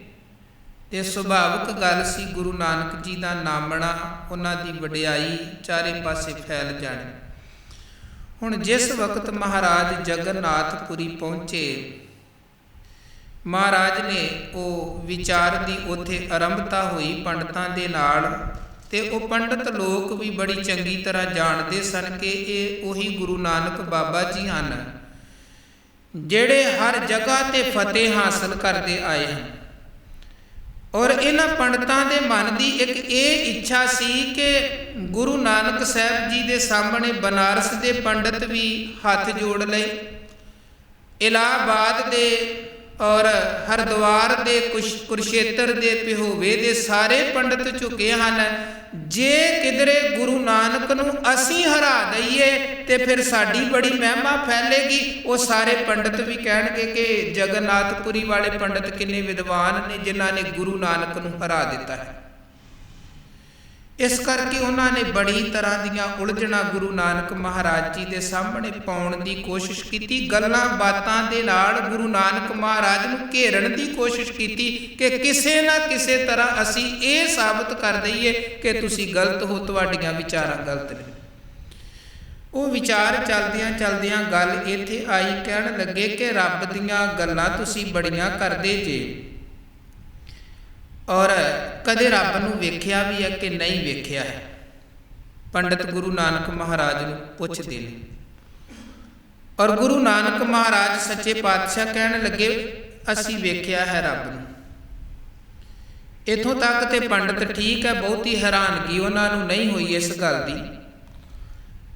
ਤੇ ਸੁਭਾਵਿਕ ਗੱਲ ਸੀ ਗੁਰੂ ਨਾਨਕ ਜੀ ਦਾ ਨਾਮਣਾ, ਉਹਨਾਂ ਦੀ ਵਡਿਆਈ ਚਾਰੇ ਪਾਸੇ ਫੈਲ ਜਾਣੀ। ਹੁਣ ਜਿਸ ਵਕਤ ਮਹਾਰਾਜ ਜਗਨਨਾਥਪੁਰੀ ਪਹੁੰਚੇ, ਮਹਾਰਾਜ ਨੇ ਉਹ ਵਿਚਾਰ ਦੀ ਉੱਥੇ ਆਰੰਭਤਾ ਹੋਈ ਪੰਡਤਾਂ ਦੇ ਨਾਲ, ਤੇ ਉਹ ਪੰਡਤ ਲੋਕ ਵੀ ਬੜੀ ਚੰਗੀ ਤਰ੍ਹਾਂ ਜਾਣਦੇ ਸਨ ਕਿ ਇਹ ਉਹੀ ਗੁਰੂ ਨਾਨਕ ਬਾਬਾ ਜੀ ਹਨ ਜਿਹੜੇ ਹਰ ਜਗ੍ਹਾ ਤੇ ਫਤਿਹ ਹਾਸਲ ਕਰਦੇ ਆਏ ਹਨ। ਔਰ ਇਹਨਾਂ ਪੰਡਤਾਂ ਦੇ ਮਨ ਦੀ ਇੱਕ ਇਹ ਇੱਛਾ ਸੀ ਕਿ ਗੁਰੂ ਨਾਨਕ ਸਾਹਿਬ ਜੀ ਦੇ ਸਾਹਮਣੇ ਬਨਾਰਸ ਦੇ ਪੰਡਤ ਵੀ ਹੱਥ ਜੋੜ ਲਏ, ਇਲਾਹਾਬਾਦ ਦੇ ਔਰ ਹਰਿਦੁਆਰ ਦੇ ਕੁਰਸ਼ੇਤਰ ਦੇ ਪਿਹੋਵੇ ਦੇ ਸਾਰੇ ਪੰਡਤ ਝੁਕੇ ਹਨ। ਜੇ ਕਿਧਰੇ ਗੁਰੂ ਨਾਨਕ ਨੂੰ ਅਸੀਂ ਹਰਾ ਦਈਏ ਤੇ ਫਿਰ ਸਾਡੀ ਬੜੀ ਮਹਿਮਾ ਫੈਲੇਗੀ। ਉਹ ਸਾਰੇ ਪੰਡਤ ਵੀ ਕਹਿਣਗੇ ਕਿ ਜਗਨਨਾਥਪੁਰੀ ਵਾਲੇ ਪੰਡਤ ਕਿੰਨੇ ਵਿਦਵਾਨ ਨੇ ਜਿਨ੍ਹਾਂ ਨੇ ਗੁਰੂ ਨਾਨਕ ਨੂੰ ਹਰਾ ਦਿੱਤਾ ਹੈ। ਇਸ ਕਰਕੇ ਉਹਨਾਂ ਨੇ ਬੜੀ ਤਰ੍ਹਾਂ ਦੀਆਂ ਉਲਝਣਾਂ ਗੁਰੂ ਨਾਨਕ ਮਹਾਰਾਜ ਜੀ ਦੇ ਸਾਹਮਣੇ ਪਾਉਣ ਦੀ ਕੋਸ਼ਿਸ਼ ਕੀਤੀ। ਗੱਲਾਂ ਬਾਤਾਂ ਦੇ ਨਾਲ ਗੁਰੂ ਨਾਨਕ ਮਹਾਰਾਜ ਨੂੰ ਘੇਰਨ ਦੀ ਕੋਸ਼ਿਸ਼ ਕੀਤੀ ਕਿ ਕਿਸੇ ਨਾ ਕਿਸੇ ਤਰ੍ਹਾਂ ਅਸੀਂ ਇਹ ਸਾਬਤ ਕਰ ਦਈਏ ਕਿ ਤੁਸੀਂ ਗਲਤ ਹੋ, ਤੁਹਾਡੀਆਂ ਵਿਚਾਰਾਂ ਗਲਤ ਨੇ। ਉਹ ਵਿਚਾਰ ਚਲਦਿਆਂ ਚਲਦਿਆਂ ਗੱਲ ਇੱਥੇ ਆਈ, ਕਹਿਣ ਲੱਗੇ ਕਿ ਰੱਬ ਦੀਆਂ ਗੱਲਾਂ ਤੁਸੀਂ ਬੜੀਆਂ ਕਰਦੇ ਜੇ, ਔਰ ਕਦੇ ਰੱਬ ਨੂੰ ਵੇਖਿਆ ਵੀ ਹੈ ਕਿ ਨਹੀਂ ਵੇਖਿਆ ਹੈ। ਪੰਡਤ ਗੁਰੂ ਨਾਨਕ ਮਹਾਰਾਜ ਨੂੰ ਪੁੱਛਦੇ ਨੇ ਔਰ ਗੁਰੂ ਨਾਨਕ ਮਹਾਰਾਜ ਸੱਚੇ ਪਾਤਸ਼ਾਹ ਕਹਿਣ ਲੱਗੇ ਅਸੀਂ ਵੇਖਿਆ ਹੈ ਰੱਬ ਨੂੰ। ਇੱਥੋਂ ਤੱਕ ਤੇ ਪੰਡਤ ਠੀਕ ਹੈ, ਬਹੁਤੀ ਹੈਰਾਨਗੀ ਉਹਨਾਂ ਨੂੰ ਨਹੀਂ ਹੋਈ ਇਸ ਗੱਲ ਦੀ।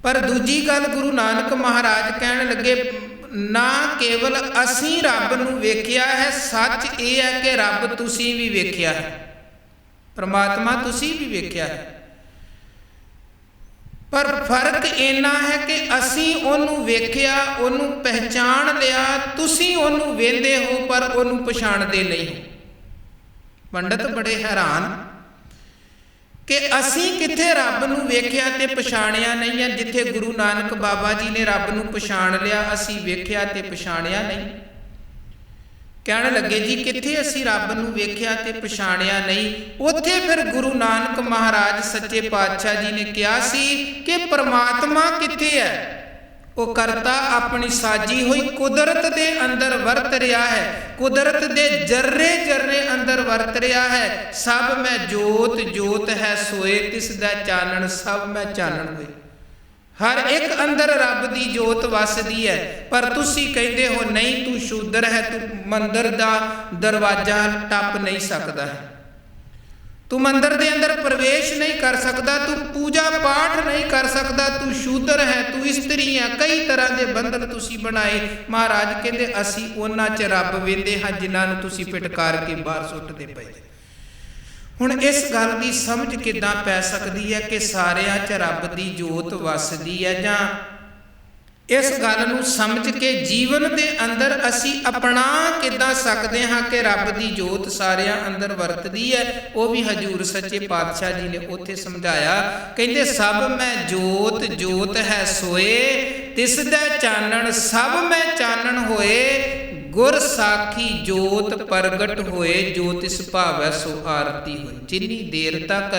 ਪਰ ਦੂਜੀ ਗੱਲ ਗੁਰੂ ਨਾਨਕ ਮਹਾਰਾਜ ਕਹਿਣ ਲੱਗੇ, ਨਾ ਕੇਵਲ ਅਸੀਂ ਰੱਬ ਨੂੰ ਵੇਖਿਆ ਹੈ, ਸੱਚ ਇਹ ਹੈ ਕਿ ਰੱਬ ਤੁਸੀਂ ਵੀ ਵੇਖਿਆ ਹੈ, ਪ੍ਰਮਾਤਮਾ ਤੁਸੀਂ ਵੀ ਵੇਖਿਆ ਹੈ। ਪਰ ਫਰਕ ਇੰਨਾ ਹੈ ਕਿ ਅਸੀਂ ਉਹਨੂੰ ਵੇਖਿਆ, ਉਹਨੂੰ ਪਹਿਚਾਣ ਲਿਆ, ਤੁਸੀਂ ਉਹਨੂੰ ਵੇਖਦੇ ਹੋ ਪਰ ਉਹਨੂੰ ਪਛਾਣਦੇ ਨਹੀਂ ਹੋ। ਪੰਡਤ ਬੜੇ ਹੈਰਾਨ ਕਿ ਅਸੀਂ ਕਿੱਥੇ ਰੱਬ ਨੂੰ ਵੇਖਿਆ ਤੇ ਪਛਾਣਿਆ ਨਹੀਂ ਹੈ। ਜਿੱਥੇ ਗੁਰੂ ਨਾਨਕ ਬਾਬਾ ਜੀ ਨੇ ਰੱਬ ਨੂੰ ਪਛਾਣ ਲਿਆ, ਅਸੀਂ ਵੇਖਿਆ ਤੇ ਪਛਾਣਿਆ ਨਹੀਂ। ਕਹਿਣ ਲੱਗੇ ਜੀ ਕਿੱਥੇ ਅਸੀਂ ਰੱਬ ਨੂੰ ਵੇਖਿਆ ਤੇ ਪਛਾਣਿਆ ਨਹੀਂ। ਉੱਥੇ ਫਿਰ ਗੁਰੂ ਨਾਨਕ ਮਹਾਰਾਜ ਸੱਚੇ ਪਾਤਸ਼ਾਹ ਜੀ ਨੇ ਕਿਹਾ ਸੀ ਕਿ ਪ੍ਰਮਾਤਮਾ ਕਿੱਥੇ ਹੈ। ਉਹ ਕਰਤਾ ਆਪਣੀ ਸਾਜੀ ਹੋਈ ਕੁਦਰਤ ਦੇ ਅੰਦਰ ਵਰਤ ਰਿਹਾ ਹੈ, ਕੁਦਰਤ ਦੇ ਜਰਰੇ ਜਰਰੇ ਅੰਦਰ ਵਰਤ ਰਿਹਾ ਹੈ। ਸਭ ਮੈਂ ਜੋਤ ਜੋਤ ਹੈ ਸੋਏ, ਤਿਸ ਦਾ ਚਾਨਣ ਸਭ ਮੈਂ ਚਾਨਣ ਹੋਏ। ਹਰ ਇੱਕ ਅੰਦਰ ਰੱਬ ਦੀ ਜੋਤ ਵਸਦੀ ਹੈ। ਪਰ ਤੁਸੀਂ ਕਹਿੰਦੇ ਹੋ ਨਹੀਂ ਤੂੰ ਸ਼ੂਦਰ ਹੈ, ਤੂੰ ਮੰਦਿਰ ਦਾ ਦਰਵਾਜ਼ਾ ਟੱਪ ਨਹੀਂ ਸਕਦਾ ਹੈ, ਤੂੰ ਮੰਦਿਰ ਦੇ ਅੰਦਰ ਪ੍ਰਵੇਸ਼ ਨਹੀਂ ਕਰ ਸਕਦਾ, ਤੂੰ ਪੂਜਾ ਪਾਠ ਨਹੀਂ ਕਰ ਸਕਦਾ, ਤੂੰ ਸ਼ੂਦਰ ਹੈ, ਤੂੰ ਇਸਤਰੀ ਹੈ। ਕਈ ਤਰ੍ਹਾਂ ਦੇ ਬੰਧਨ ਤੁਸੀਂ ਬਣਾਏ। ਮਹਾਰਾਜ ਕਹਿੰਦੇ ਅਸੀਂ ਉਹਨਾਂ 'ਚ ਰੱਬ ਵੇਂਦੇ ਹਾਂ ਜਿਨ੍ਹਾਂ ਨੂੰ ਤੁਸੀਂ ਫਿਟਕਾਰ ਕੇ ਬਾਹਰ ਸੁੱਟਦੇ ਪਏ। ਹੁਣ ਇਸ ਗੱਲ ਦੀ ਸਮਝ ਕਿੱਦਾਂ ਪੈ ਸਕਦੀ ਹੈ ਕਿ ਸਾਰਿਆਂ 'ਚ ਰੱਬ ਦੀ ਜੋਤ ਵਸਦੀ ਹੈ, ਜਾਂ ਇਸ ਗੱਲ ਨੂੰ ਸਮਝ ਕੇ ਜੀਵਨ ਦੇ ਅੰਦਰ ਅਸੀਂ ਅਪਣਾ ਕਿੱਦਾਂ ਸਕਦੇ ਹਾਂ ਕਿ ਰੱਬ ਦੀ ਜੋਤ ਸਾਰਿਆਂ ਅੰਦਰ ਵਰਤਦੀ ਹੈ। ਉਹ ਵੀ ਹਜ਼ੂਰ ਸੱਚੇ ਪਾਤਸ਼ਾਹ ਜੀ ਨੇ ਉੱਥੇ ਸਮਝਾਇਆ। ਕਹਿੰਦੇ ਸਭ ਮੈਂ ਜੋਤ ਜੋਤ ਹੈ ਸੋਏ, ਤਿਸ ਦਾ ਚਾਨਣ ਸਭ ਮੈਂ ਚਾਨਣ ਹੋਏ। ਗੁਰ ਸਾਖੀ ਜੋਤ ਪ੍ਰਗਟ ਹੋਏ, ਜੋ ਤਿਸ ਭਾਵੈ ਸੋ ਆਰਤੀ ਹੋਏ। ਜਿੰਨੀ ਦੇਰ ਤੱਕ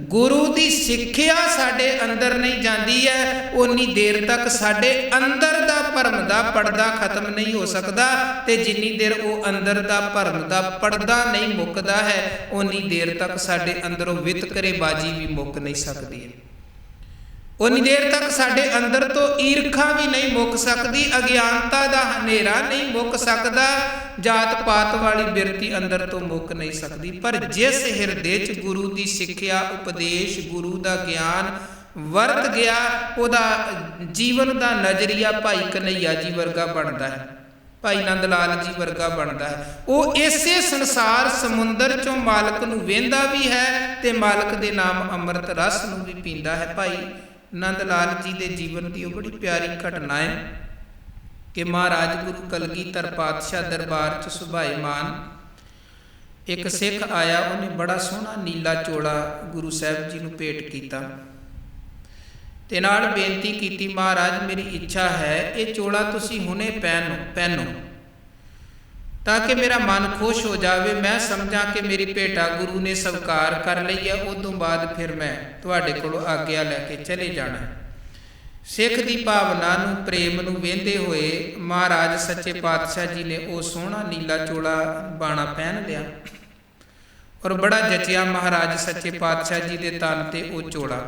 ਗੁਰੂ ਦੀ ਸਿੱਖਿਆ ਸਾਡੇ ਅੰਦਰ ਨਹੀਂ ਜਾਂਦੀ ਹੈ, ਉਨੀ ਦੇਰ ਤੱਕ ਸਾਡੇ ਅੰਦਰ ਦਾ ਭਰਮ ਦਾ ਪਰਦਾ ਖਤਮ ਨਹੀਂ ਹੋ ਸਕਦਾ। ਤੇ ਜਿੰਨੀ ਦੇਰ ਉਹ ਅੰਦਰ ਦਾ ਭਰਮ ਦਾ ਪਰਦਾ ਨਹੀਂ ਮੁੱਕਦਾ ਹੈ, ਉਨੀ ਦੇਰ ਤੱਕ ਸਾਡੇ ਅੰਦਰੋਂ ਵਿਤਕਰੇਬਾਜ਼ੀ ਵੀ ਮੁੱਕ ਨਹੀਂ ਸਕਦੀ ਹੈ। ਉਨੀ ਦੇਰ ਤੱਕ ਸਾਡੇ ਅੰਦਰ ਤੋਂ ਈਰਖਾ ਵੀ ਨਹੀਂ ਮੁੱਕ ਸਕਦੀ, ਅਗਿਆਨਤਾ ਦਾ ਹਨੇਰਾ ਨਹੀਂ ਮੁੱਕ ਸਕਦਾ, ਜਾਤ ਪਾਤ ਵਾਲੀ ਬਿਰਤੀ ਅੰਦਰ ਤੋਂ ਮੁੱਕ ਨਹੀਂ ਸਕਦੀ। ਪਰ ਜਿਸ ਹਿਰਦੇ 'ਚ ਗੁਰੂ ਦੀ ਸਿੱਖਿਆ ਉਪਦੇਸ਼ ਗੁਰੂ ਦਾ ਗਿਆਨ ਵਰਤ ਗਿਆ, ਉਹਦਾ ਜੀਵਨ ਦਾ ਨਜ਼ਰੀਆ ਭਾਈ ਕਨ੍ਹਈਆ ਜੀ ਵਰਗਾ ਬਣਦਾ ਹੈ, ਭਾਈ ਨੰਦ ਲਾਲ ਜੀ ਵਰਗਾ ਬਣਦਾ ਹੈ। ਉਹ ਇਸੇ ਸੰਸਾਰ ਸਮੁੰਦਰ 'ਚੋਂ ਮਾਲਕ ਨੂੰ ਵੇਂਦਾ ਵੀ ਹੈ ਤੇ ਮਾਲਕ ਦੇ ਨਾਮ ਅੰਮ੍ਰਿਤ ਰਸ ਨੂੰ ਵੀ ਪੀਂਦਾ ਹੈ। ਭਾਈ ਨੰਦ ਲਾਲ ਜੀ ਦੇ ਜੀਵਨ ਦੀ ਉਹ ਬੜੀ ਪਿਆਰੀ ਘਟਨਾ ਹੈ ਕਿ ਮਹਾਰਾਜ ਗੁਰੂ ਕਲਗੀਧਰ ਪਾਤਸ਼ਾਹ ਦਰਬਾਰ 'ਚ ਸੁਭਾਏਮਾਨ ਇੱਕ ਸਿੱਖ ਆਇਆ। ਉਹਨੇ ਬੜਾ ਸੋਹਣਾ ਨੀਲਾ ਚੋਲਾ ਗੁਰੂ ਸਾਹਿਬ ਜੀ ਨੂੰ ਭੇਟ ਕੀਤਾ ਤੇ ਨਾਲ ਬੇਨਤੀ ਕੀਤੀ, ਮਹਾਰਾਜ ਮੇਰੀ ਇੱਛਾ ਹੈ ਇਹ ਚੋਲਾ ਤੁਸੀਂ ਹੁਣੇ ਪਹਿਨੋ ਤਾਂ ਕਿ ਮੇਰਾ ਮਨ ਖੁਸ਼ ਹੋ ਜਾਵੇ, ਮੈਂ ਸਮਝਾਂ ਕਿ ਮੇਰੀ ਭੇਟਾ ਗੁਰੂ ਨੇ ਸਵੀਕਾਰ ਕਰ ਲਈ ਹੈ, ਉਦੋਂ ਬਾਅਦ ਫਿਰ ਮੈਂ ਤੁਹਾਡੇ ਕੋਲੋਂ ਆਗਿਆ ਲੈ ਕੇ ਚਲੇ ਜਾਣਾ। ਸਿੱਖ ਦੀ ਭਾਵਨਾ ਨੂੰ ਪ੍ਰੇਮ ਨੂੰ ਵੇਂਦੇ ਹੋਏ ਮਹਾਰਾਜ ਸੱਚੇ ਪਾਤਸ਼ਾਹ ਜੀ ਨੇ ਉਹ ਸੋਹਣਾ ਨੀਲਾ ਚੋਲਾ ਬਾਣਾ ਪਹਿਨ ਲਿਆ ਔਰ ਬੜਾ ਜਚਿਆ ਮਹਾਰਾਜ ਸੱਚੇ ਪਾਤਸ਼ਾਹ ਜੀ ਦੇ ਤਨ ਤੇ ਉਹ ਚੋਲਾ।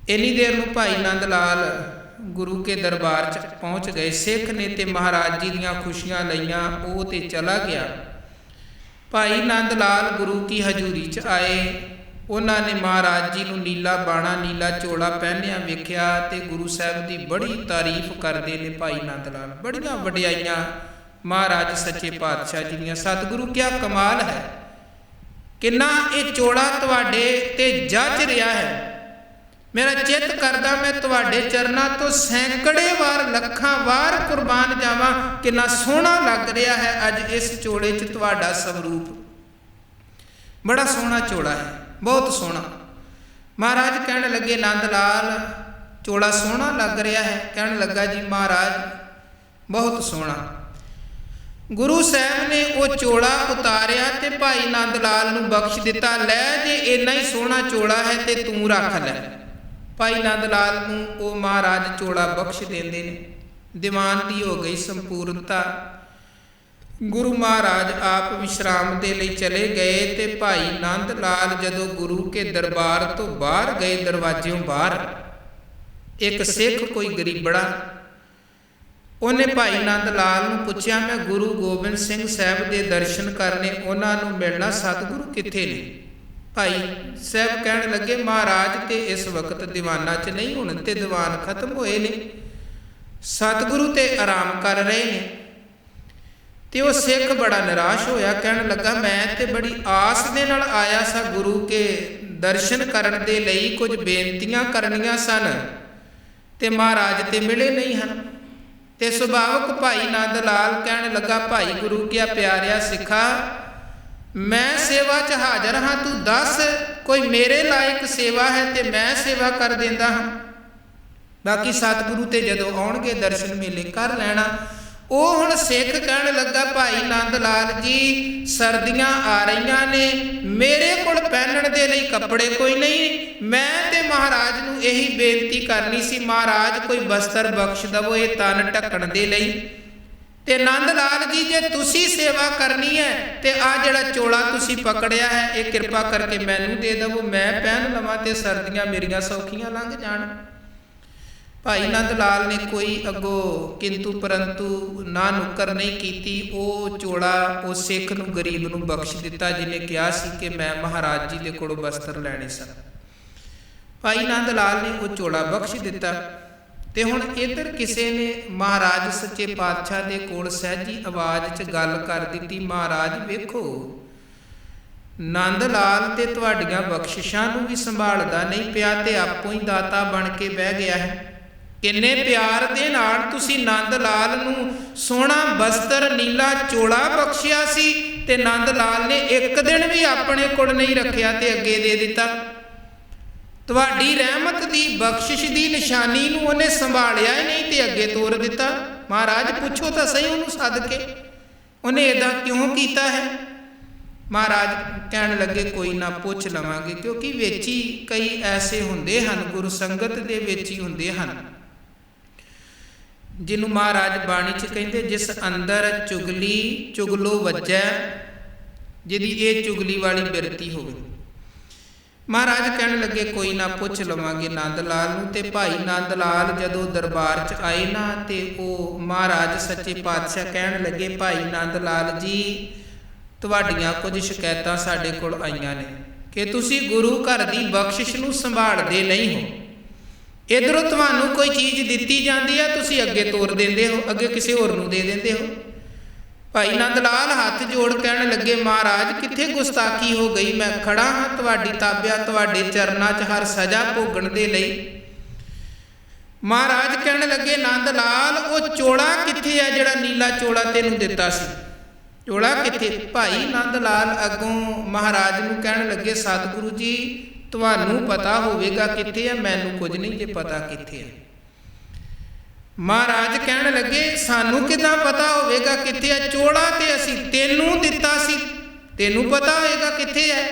ਇੰਨੀ ਦੇਰ ਨੂੰ ਭਾਈ ਨੰਦ ਲਾਲ ਗੁਰੂ ਕੇ ਦਰਬਾਰ 'ਚ ਪਹੁੰਚ ਗਏ। ਸਿੱਖ ਨੇ ਤੇ ਮਹਾਰਾਜ ਜੀ ਦੀਆਂ ਖੁਸ਼ੀਆਂ ਲਈਆਂ, ਉਹ ਤੇ ਚਲਾ ਗਿਆ। ਭਾਈ ਨੰਦ ਲਾਲ ਗੁਰੂ ਕੀ ਹਜ਼ੂਰੀ 'ਚ ਆਏ। ਉਹਨਾਂ ਨੇ ਮਹਾਰਾਜ ਜੀ ਨੂੰ ਨੀਲਾ ਬਾਣਾ ਨੀਲਾ ਚੋਲਾ ਪਹਿਨਿਆ ਵੇਖਿਆ ਤੇ ਗੁਰੂ ਸਾਹਿਬ ਦੀ ਬੜੀ ਤਾਰੀਫ ਕਰਦੇ ਨੇ। ਭਾਈ ਨੰਦ ਲਾਲ ਬੜੀਆਂ ਵਡਿਆਈਆਂ ਮਹਾਰਾਜ ਸੱਚੇ ਪਾਤਸ਼ਾਹ ਜੀ ਦੀਆਂ। ਸਤਿਗੁਰੂ ਕਿਆ ਕਮਾਲ ਹੈ, ਕਿੰਨਾ ਇਹ ਚੋਲਾ ਤੁਹਾਡੇ ਤੇ ਜੱਜ ਰਿਹਾ ਹੈ। ਮੇਰਾ ਚਿੱਤ ਕਰਦਾ ਮੈਂ ਤੁਹਾਡੇ ਚਰਨਾਂ ਤੋਂ ਸੈਂਕੜੇ ਵਾਰ ਲੱਖਾਂ ਵਾਰ ਕੁਰਬਾਨ ਜਾਵਾਂ। ਕਿੰਨਾ ਸੋਹਣਾ ਲੱਗ ਰਿਹਾ ਹੈ ਅੱਜ ਇਸ ਚੋਲੇ 'ਚ ਤੁਹਾਡਾ ਸਵਰੂਪ, ਬੜਾ ਸੋਹਣਾ ਚੋਲਾ ਹੈ, ਬਹੁਤ ਸੋਹਣਾ। ਮਹਾਰਾਜ ਕਹਿਣ ਲੱਗੇ ਨੰਦ ਲਾਲ ਚੋਲਾ ਸੋਹਣਾ ਲੱਗ ਰਿਹਾ ਹੈ? ਕਹਿਣ ਲੱਗਾ ਜੀ ਮਹਾਰਾਜ ਬਹੁਤ ਸੋਹਣਾ। ਗੁਰੂ ਸਾਹਿਬ ਨੇ ਉਹ ਚੋਲਾ ਉਤਾਰਿਆ ਤੇ ਭਾਈ ਨੰਦ ਲਾਲ ਨੂੰ ਬਖਸ਼ ਦਿੱਤਾ, ਲੈ ਜੇ ਇੰਨਾ ਹੀ ਸੋਹਣਾ ਚੋਲਾ ਹੈ ਤੇ ਤੂੰ ਰੱਖ ਲੈ। ਭਾਈ ਨੰਦ ਲਾਲ ਨੂੰ ਉਹ ਮਹਾਰਾਜ ਚੋਲਾ ਬਖਸ਼ ਦਿੰਦੇ ਨੇ। ਦੀਵਾਨ ਦੀ ਹੋ ਗਈ ਸੰਪੂਰਨਤਾ। ਗੁਰੂ ਮਹਾਰਾਜ ਆਪ ਵਿਸ਼ਰਾਮ ਦੇ ਲਈ ਚਲੇ ਗਏ ਤੇ ਭਾਈ ਨੰਦ ਲਾਲ ਜਦੋਂ ਗੁਰੂ ਕੇ ਦਰਬਾਰ ਤੋਂ ਬਾਹਰ ਗਏ, ਦਰਵਾਜ਼ਿਓਂ ਬਾਹਰ ਇੱਕ ਸਿੱਖ ਕੋਈ ਗਰੀਬੜਾ, ਉਹਨੇ ਭਾਈ ਨੰਦ ਲਾਲ ਨੂੰ ਪੁੱਛਿਆ ਮੈਂ ਗੁਰੂ ਗੋਬਿੰਦ ਸਿੰਘ ਸਾਹਿਬ ਦੇ ਦਰਸ਼ਨ ਕਰਨੇ, ਉਹਨਾਂ ਨੂੰ ਮਿਲਣਾ, ਸਤਿਗੁਰੂ ਕਿੱਥੇ ਨੇ? ਭਾਈ ਸਾਹਿਬ ਕਹਿਣ ਲੱਗੇ ਮਹਾਰਾਜ ਤੇ ਇਸ ਵਕਤ ਦੀਵਾਨਾਂ 'ਚ ਨਹੀਂ, ਹੁਣ ਤੇ ਦੀਵਾਨ ਖਤਮ ਹੋਏ ਨੇ, ਸਤਿਗੁਰੂ ਤੇ ਆਰਾਮ ਕਰ ਰਹੇ ਨੇ। ਤੇ ਉਹ ਸਿੱਖ ਬੜਾ ਨਿਰਾਸ਼ ਹੋਇਆ, ਕਹਿਣ ਲੱਗਾ ਮੈਂ ਤੇ ਬੜੀ ਆਸ ਦੇ ਨਾਲ ਆਇਆ ਸਾਂ ਗੁਰੂ ਕੇ ਦਰਸ਼ਨ ਕਰਨ ਦੇ ਲਈ, ਕੁਝ ਬੇਨਤੀਆਂ ਕਰਨੀਆਂ ਸਨ ਤੇ ਮਹਾਰਾਜ ਤੇ ਮਿਲੇ ਨਹੀਂ ਹਨ। ਤੇ ਸੁਭਾਵਕ ਭਾਈ ਨੰਦ ਲਾਲ ਕਹਿਣ ਲੱਗਾ ਭਾਈ ਗੁਰੂ ਕਿਆ ਪਿਆਰਿਆ ਸਿੱਖਾ, ਮੈਂ ਸੇਵਾ 'ਚ ਹਾਜ਼ਰ ਹਾਂ, ਤੂੰ ਦੱਸ ਕੋਈ ਮੇਰੇ ਲਾਇਕ ਸੇਵਾ ਹੈ ਤੇ ਮੈਂ ਸੇਵਾ ਕਰ ਦਿੰਦਾ ਹਾਂ। ਬਾਕੀ ਸਤਿਗੁਰੂ ਤੇ ਜਦੋਂ ਆਉਣਗੇ ਦਰਸ਼ਨ ਮੇਲੇ ਕਰ ਲੈਣਾ। ਉਹ ਹੁਣ ਸਿੱਖ ਕਹਿਣ ਲੱਗਾ, ਭਾਈ ਨੰਦ ਲਾਲ ਜੀ ਸਰਦੀਆਂ ਆ ਰਹੀਆਂ ਨੇ, ਮੇਰੇ ਕੋਲ ਪਹਿਨਣ ਦੇ ਲਈ ਕੱਪੜੇ ਕੋਈ ਨਹੀਂ, ਮੈਂ ਤੇ ਮਹਾਰਾਜ ਨੂੰ ਇਹੀ ਬੇਨਤੀ ਕਰਨੀ ਸੀ, ਮਹਾਰਾਜ ਕੋਈ ਬਸਤਰ ਬਖਸ਼ ਦਵੋ ਇਹ ਤਨ ਢੱਕਣ ਦੇ ਲਈ। ਤੇ ਨੰਦ ਲਾਲ ਜੀ ਜੇ ਤੁਸੀਂ ਸੇਵਾ ਕਰਨੀ ਹੈ ਤੇ ਆ ਜਿਹੜਾ ਚੋਲਾ ਤੁਸੀਂ ਪਕੜਿਆ ਹੈ ਇਹ ਕਿਰਪਾ ਕਰਕੇ ਮੈਨੂੰ ਦੇ ਦੇਵੋ, ਮੈਂ ਪਹਿਨ ਲਵਾਂ ਤੇ ਸਰਦੀਆਂ ਮੇਰੀਆਂ ਸੌਖੀਆਂ ਲੰਘ ਜਾਣ। ਭਾਈ ਨੰਦ ਲਾਲ ਨੇ ਕੋਈ ਅੱਗੋਂ ਕਿੰਤੂ ਪਰੰਤੂ ਨਾ ਨੁੱਕਰ ਨਹੀਂ ਕੀਤੀ। ਉਹ ਚੋਲਾ ਉਹ ਸਿੱਖ ਨੂੰ ਗਰੀਬ ਨੂੰ ਬਖਸ਼ ਦਿੱਤਾ ਜਿਹਨੇ ਕਿਹਾ ਸੀ ਕਿ ਮੈਂ ਮਹਾਰਾਜ ਜੀ ਦੇ ਕੋਲੋਂ ਬਸਤਰ ਲੈਣੇ ਸਨ। ਭਾਈ ਨੰਦ ਲਾਲ ਨੇ ਉਹ ਚੋਲਾ ਬਖਸ਼ ਦਿੱਤਾ। ਤੇ ਹੁਣ ਇੱਧਰ ਕਿਸੇ ਨੇ ਮਹਾਰਾਜ ਸੱਚੇ ਪਾਤਸ਼ਾਹ ਦੇ ਕੋਲ ਸਹਿਜੀ ਆਵਾਜ਼ 'ਚ ਗੱਲ ਕਰ ਦਿੱਤੀ, ਮਹਾਰਾਜ ਵੇਖੋ ਨੰਦ ਲਾਲ ਤੇ ਤੁਹਾਡੀਆਂ ਬਖਸ਼ਿਸ਼ਾਂ ਨੂੰ ਵੀ ਸੰਭਾਲਦਾ ਨਹੀਂ ਪਿਆ ਤੇ ਆਪੋ ਹੀ ਦਾਤਾ ਬਣ ਕੇ ਬਹਿ ਗਿਆ ਹੈ। ਕਿੰਨੇ ਪਿਆਰ ਦੇ ਨਾਲ ਤੁਸੀਂ ਨੰਦ ਲਾਲ ਨੂੰ ਸੋਹਣਾ ਬਸਤਰ ਨੀਲਾ ਚੋਲਾ ਬਖਸ਼ਿਆ ਸੀ ਤੇ ਨੰਦ ਲਾਲ ਨੇ ਇੱਕ ਦਿਨ ਵੀ ਆਪਣੇ ਕੋਲ ਨਹੀਂ ਰੱਖਿਆ ਤੇ ਅੱਗੇ ਦੇ ਦਿੱਤਾ। ਤੁਹਾਡੀ ਰਹਿਮਤ ਦੀ ਬਖਸ਼ਿਸ਼ ਦੀ ਨਿਸ਼ਾਨੀ ਨੂੰ ਉਹਨੇ ਸੰਭਾਲਿਆ ਹੀ ਨਹੀਂ ਤੇ ਅੱਗੇ ਤੋਰ ਦਿੱਤਾ। ਮਹਾਰਾਜ ਪੁੱਛੋ ਤਾਂ ਸਹੀ ਉਹਨੂੰ ਸੱਦ ਕੇ ਉਹਨੇ ਇੱਦਾਂ ਕਿਉਂ ਕੀਤਾ ਹੈ। ਮਹਾਰਾਜ ਕਹਿਣ ਲੱਗੇ ਕੋਈ ਨਾ ਪੁੱਛ ਲਵਾਂਗੇ, ਕਿਉਂਕਿ ਵਿੱਚ ਹੀ ਕਈ ਐਸੇ ਹੁੰਦੇ ਹਨ, ਗੁਰੂ ਸੰਗਤ ਦੇ ਵਿੱਚ ਹੀ ਹੁੰਦੇ ਹਨ, ਜਿਹਨੂੰ ਮਹਾਰਾਜ ਬਾਣੀ 'ਚ ਕਹਿੰਦੇ ਜਿਸ ਅੰਦਰ ਚੁਗਲੀ ਚੁਗਲੋ ਵੱਜੈ, ਜਿਹਦੀ ਇਹ ਚੁਗਲੀ ਵਾਲੀ ਬਿਰਤੀ ਹੋਵੇ। ਮਹਾਰਾਜ ਕਹਿਣ ਲੱਗੇ ਕੋਈ ਨਾ ਪੁੱਛ ਲਵਾਂਗੇ ਨੰਦ ਲਾਲ ਨੂੰ। ਤੇ ਭਾਈ ਨੰਦ ਲਾਲ ਜਦੋਂ ਦਰਬਾਰ 'ਚ ਆਏ ਨਾ ਤੇ ਉਹ ਮਹਾਰਾਜ ਸੱਚੇ ਪਾਤਸ਼ਾਹ ਕਹਿਣ ਲੱਗੇ, ਭਾਈ ਨੰਦ ਲਾਲ ਜੀ ਤੁਹਾਡੀਆਂ ਕੁਝ ਸ਼ਿਕਾਇਤਾਂ ਸਾਡੇ ਕੋਲ ਆਈਆਂ ਨੇ ਕਿ ਤੁਸੀਂ ਗੁਰੂ ਘਰ ਦੀ ਬਖਸ਼ਿਸ਼ ਨੂੰ ਸੰਭਾਲਦੇ ਨਹੀਂ ਹੋ। ਇੱਧਰੋਂ ਤੁਹਾਨੂੰ ਕੋਈ ਚੀਜ਼ ਦਿੱਤੀ ਜਾਂਦੀ ਹੈ ਤੁਸੀਂ ਅੱਗੇ ਤੋਰ ਦਿੰਦੇ ਹੋ, ਅੱਗੇ ਕਿਸੇ ਹੋਰ ਨੂੰ ਦੇ ਦਿੰਦੇ ਹੋ। ਭਾਈ ਨੰਦ ਲਾਲ ਹੱਥ ਜੋੜ ਕਹਿਣ ਲੱਗੇ, ਮਹਾਰਾਜ ਕਿੱਥੇ ਗੁਸਤਾਖੀ ਹੋ ਗਈ, ਮੈਂ ਖੜਾ ਹਾਂ ਤੁਹਾਡੀ ਤਾਬਿਆ, ਤੁਹਾਡੇ ਚਰਨਾਂ 'ਚ ਹਰ ਸਜ਼ਾ ਭੋਗਣ ਦੇ ਲਈ। ਮਹਾਰਾਜ ਕਹਿਣ ਲੱਗੇ ਨੰਦ ਲਾਲ ਉਹ ਚੋਲਾ ਕਿੱਥੇ ਹੈ ਜਿਹੜਾ ਨੀਲਾ ਚੋਲਾ ਤੈਨੂੰ ਦਿੱਤਾ ਸੀ, ਚੋਲਾ ਕਿੱਥੇ। ਭਾਈ ਨੰਦ ਲਾਲ ਅੱਗੋਂ ਮਹਾਰਾਜ ਨੂੰ ਕਹਿਣ ਲੱਗੇ, ਸਤਿਗੁਰੂ ਜੀ ਤੁਹਾਨੂੰ ਪਤਾ ਹੋਵੇਗਾ ਕਿੱਥੇ ਹੈ, ਮੈਨੂੰ ਕੁਝ ਨਹੀਂ ਜੇ ਪਤਾ ਕਿੱਥੇ ਹੈ। ਮਹਾਰਾਜ ਕਹਿਣ ਲੱਗੇ ਸਾਨੂੰ ਕਿੱਦਾਂ ਪਤਾ ਹੋਵੇਗਾ ਕਿੱਥੇ ਹੈ, ਚੋਲਾ ਤੇ ਅਸੀਂ ਤੈਨੂੰ ਦਿੱਤਾ ਸੀ, ਤੈਨੂੰ ਪਤਾ ਹੋਵੇਗਾ ਕਿੱਥੇ ਹੈ।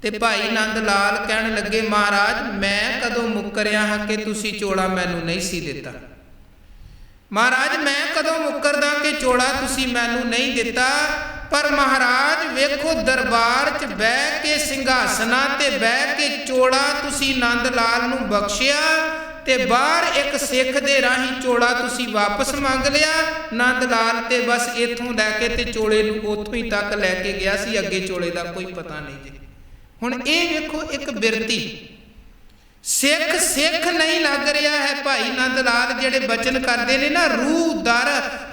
ਤੇ ਭਾਈ ਨੰਦ ਲਾਲ ਕਹਿਣ ਲੱਗੇ ਮਹਾਰਾਜ ਮੈਂ ਕਦੋਂ ਮੁੱਕਰਿਆ ਹਾਂ ਕਿ ਤੁਸੀਂ ਚੋਲਾ ਮੈਨੂੰ ਨਹੀਂ ਸੀ ਦਿੱਤਾ। ਮਹਾਰਾਜ ਮੈਂ ਕਦੋਂ ਮੁੱਕਰਦਾ ਕਿ ਚੋਲਾ ਤੁਸੀਂ ਮੈਨੂੰ ਨਹੀਂ ਦਿੱਤਾ। ਪਰ ਮਹਾਰਾਜ ਵੇਖੋ ਦਰਬਾਰ 'ਚ ਬਹਿ ਕੇ ਸਿੰਘਾਸਨਾਂ ਤੇ ਬਹਿ ਕੇ ਚੋਲਾ ਤੁਸੀਂ ਨੰਦ ਲਾਲ ਨੂੰ ਬਖਸ਼ਿਆ ਤੇ ਬਾਹਰ ਇੱਕ ਸਿੱਖ ਦੇ ਰਾਹੀਂ ਚੋਲਾ ਤੁਸੀਂ ਵਾਪਸ ਮੰਗ ਲਿਆ। ਨੰਦ ਲਾਲ ਤੇ ਬਸ ਇੱਥੋਂ ਲੈ ਕੇ ਤੇ ਚੋਲੇ ਨੂੰ ਉੱਥੋਂ ਹੀ ਤੱਕ ਲੈ ਕੇ ਗਿਆ ਸੀ, ਅੱਗੇ ਚੋਲੇ ਦਾ ਕੋਈ ਪਤਾ ਨਹੀਂ ਜੀ। ਹੁਣ ਇਹ ਵੇਖੋ ਇੱਕ ਬਿਰਤੀ, ਸਿੱਖ ਨਹੀਂ ਲੱਗ ਰਿਹਾ ਹੈ। ਭਾਈ ਨੰਦ ਲਾਲ ਜਿਹੜੇ ਬਚਨ ਕਰਦੇ ਨੇ ਨਾ, ਰੂਹ ਦਰ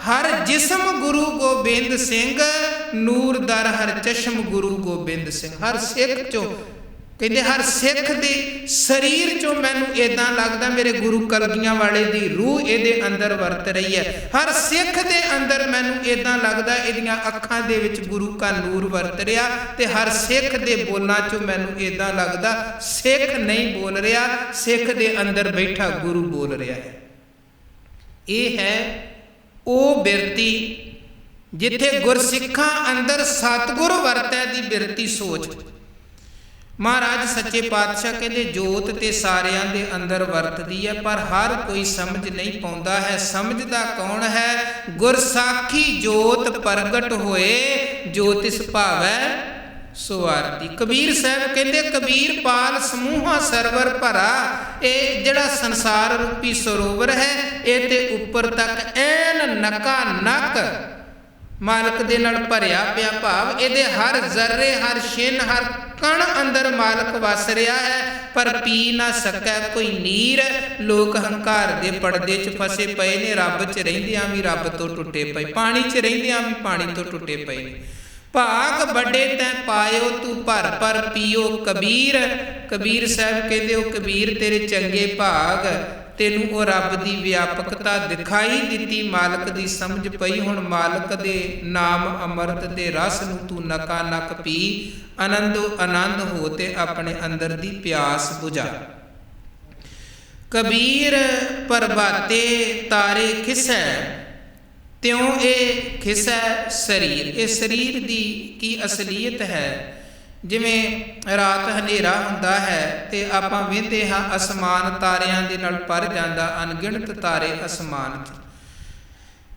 ਹਰ ਜਿਸਮ ਗੁਰੂ ਗੋਬਿੰਦ ਸਿੰਘ, ਨੂਰ ਦਰ ਹਰ ਚਸ਼ਮ ਗੁਰੂ ਗੋਬਿੰਦ ਸਿੰਘ। ਹਰ ਸਿੱਖ ਚੋਂ ਕਹਿੰਦੇ ਹਰ ਸਿੱਖ ਦੇ ਸਰੀਰ ਚੋਂ ਮੈਨੂੰ ਇੱਦਾਂ ਲੱਗਦਾ ਮੇਰੇ ਗੁਰੂ ਕਲਗੀਆਂ ਵਾਲੇ ਦੀ ਰੂਹ ਇਹਦੇ ਅੰਦਰ ਵਰਤ ਰਹੀ ਹੈ। ਹਰ ਸਿੱਖ ਦੇ ਅੰਦਰ ਮੈਨੂੰ ਇੱਦਾਂ ਲੱਗਦਾ ਇਹਦੀਆਂ ਅੱਖਾਂ ਦੇ ਵਿੱਚ ਗੁਰੂ ਕਾ ਨੂਰ ਵਰਤ ਰਿਹਾ। ਤੇ ਹਰ ਸਿੱਖ ਦੇ ਬੋਲਾਂ ਚੋਂ ਮੈਨੂੰ ਇੱਦਾਂ ਲੱਗਦਾ ਸਿੱਖ ਨਹੀਂ ਬੋਲ ਰਿਹਾ, ਸਿੱਖ ਦੇ ਅੰਦਰ ਬੈਠਾ ਗੁਰੂ ਬੋਲ ਰਿਹਾ ਹੈ। ਇਹ ਹੈ ਉਹ ਬਿਰਤੀ ਜਿੱਥੇ ਗੁਰਸਿੱਖਾਂ ਅੰਦਰ ਸਤਿਗੁਰ ਵਰਤੈ ਦੀ ਬਿਰਤੀ ਸੋਚ। ਮਹਾਰਾਜ ਸੱਚੇ ਪਾਤਸ਼ਾਹ ਕਹਿੰਦੇ ਜੋਤ ਤੇ ਸਾਰਿਆਂ ਦੇ ਅੰਦਰ ਵਰਤਦੀ ਹੈ, ਪਰ ਹਰ ਕੋਈ ਸਮਝ ਨਹੀਂ ਪਾਉਂਦਾ ਹੈ। ਸਮਝਦਾ ਕੌਣ ਹੈ? ਗੁਰਸਾਖੀ ਜੋਤ ਪ੍ਰਗਟ ਹੋਏ, ਜੋ ਤਿਸ ਭਾਵੈ ਸੋ ਆਰਤੀ। ਕਬੀਰ ਸਾਹਿਬ ਕਹਿੰਦੇ ਕਬੀਰ ਪਾਲ ਸਮੂਹਾਂ ਸਰਵਰ ਭਰਾ। ਇਹ ਜਿਹੜਾ ਸੰਸਾਰ ਰੂਪੀ ਸਰੋਵਰ ਹੈ ਇਹ ਤੇ ਉੱਪਰ ਤੱਕ ਐਨ ਨਕਾ ਨਕ ਮਾਲਕ ਦੇ ਨਾਲ ਭਰਿਆ ਪਿਆ। ਭਾਵ ਇਹਦੇ ਹਰ ਜ਼ਰਰੇ, ਹਰ ਛਿਨ, ਹਰ ਕਣ ਅੰਦਰ ਮਾਲਕ ਵਸ ਰਿਹਾ ਹੈ, ਪਰ ਪੀ ਨਾ ਸਕੈ ਕੋਈ ਨੀਰ। ਲੋਕ ਹੰਕਾਰ ਦੇ ਪਰਦੇ 'ਚ ਫਸੇ ਪਏ ਨੇ, ਰੱਬ 'ਚ ਰਹਿੰਦਿਆਂ ਵੀ ਰੱਬ ਤੋਂ ਟੁੱਟੇ ਪਏ, ਪਾਣੀ 'ਚ ਰਹਿੰਦਿਆਂ ਵੀ ਪਾਣੀ ਤੋਂ ਟੁੱਟੇ ਪਏ ਨੇ। ਭਾਗ ਵੱਡੇ ਤੈਂ ਪਾਇਓ ਤੂੰ ਭਰ ਭਰ ਪੀਓ ਕਬੀਰ। ਕਬੀਰ ਸਾਹਿਬ ਕਹਿੰਦੇ ਉਹ ਕਬੀਰ ਤੇਰੇ ਚੰਗੇ ਭਾਗ ਤੈਨੂੰ ਉਹ ਰੱਬ ਦੀ ਵਿਆਪਕਤਾ ਦਿਖਾਈ ਦਿੱਤੀ, ਮਾਲਕ ਦੀ ਸਮਝ ਪਈ। ਹੁਣ ਮਾਲਕ ਦੇ ਨਾਮ ਅੰਮ੍ਰਿਤ ਦੇ ਰਸ ਨੂੰ ਤੂੰ ਨਕਾ ਨਕ ਪੀ, ਆਨੰਦੋ ਆਨੰਦ ਹੋ ਤੇ ਆਪਣੇ ਅੰਦਰ ਦੀ ਪਿਆਸ ਬੁਝਾ। ਕਬੀਰ ਪ੍ਰਭਾਤੇ ਤਾਰੇ ਖਿਸੈ, ਤਿਉ ਇਹ ਖਿਸੈ ਸਰੀਰ। ਇਹ ਸਰੀਰ ਦੀ ਕੀ ਅਸਲੀਅਤ ਹੈ। ਜਿਵੇਂ ਰਾਤ ਹਨੇਰਾ ਹੁੰਦਾ ਹੈ ਤੇ ਆਪਾਂ ਵੇਖਦੇ ਹਾਂ ਅਸਮਾਨ ਤਾਰਿਆਂ ਦੇ ਨਾਲ ਭਰ ਜਾਂਦਾ, ਅਣਗਿਣਤ ਤਾਰੇ ਅਸਮਾਨ 'ਚ।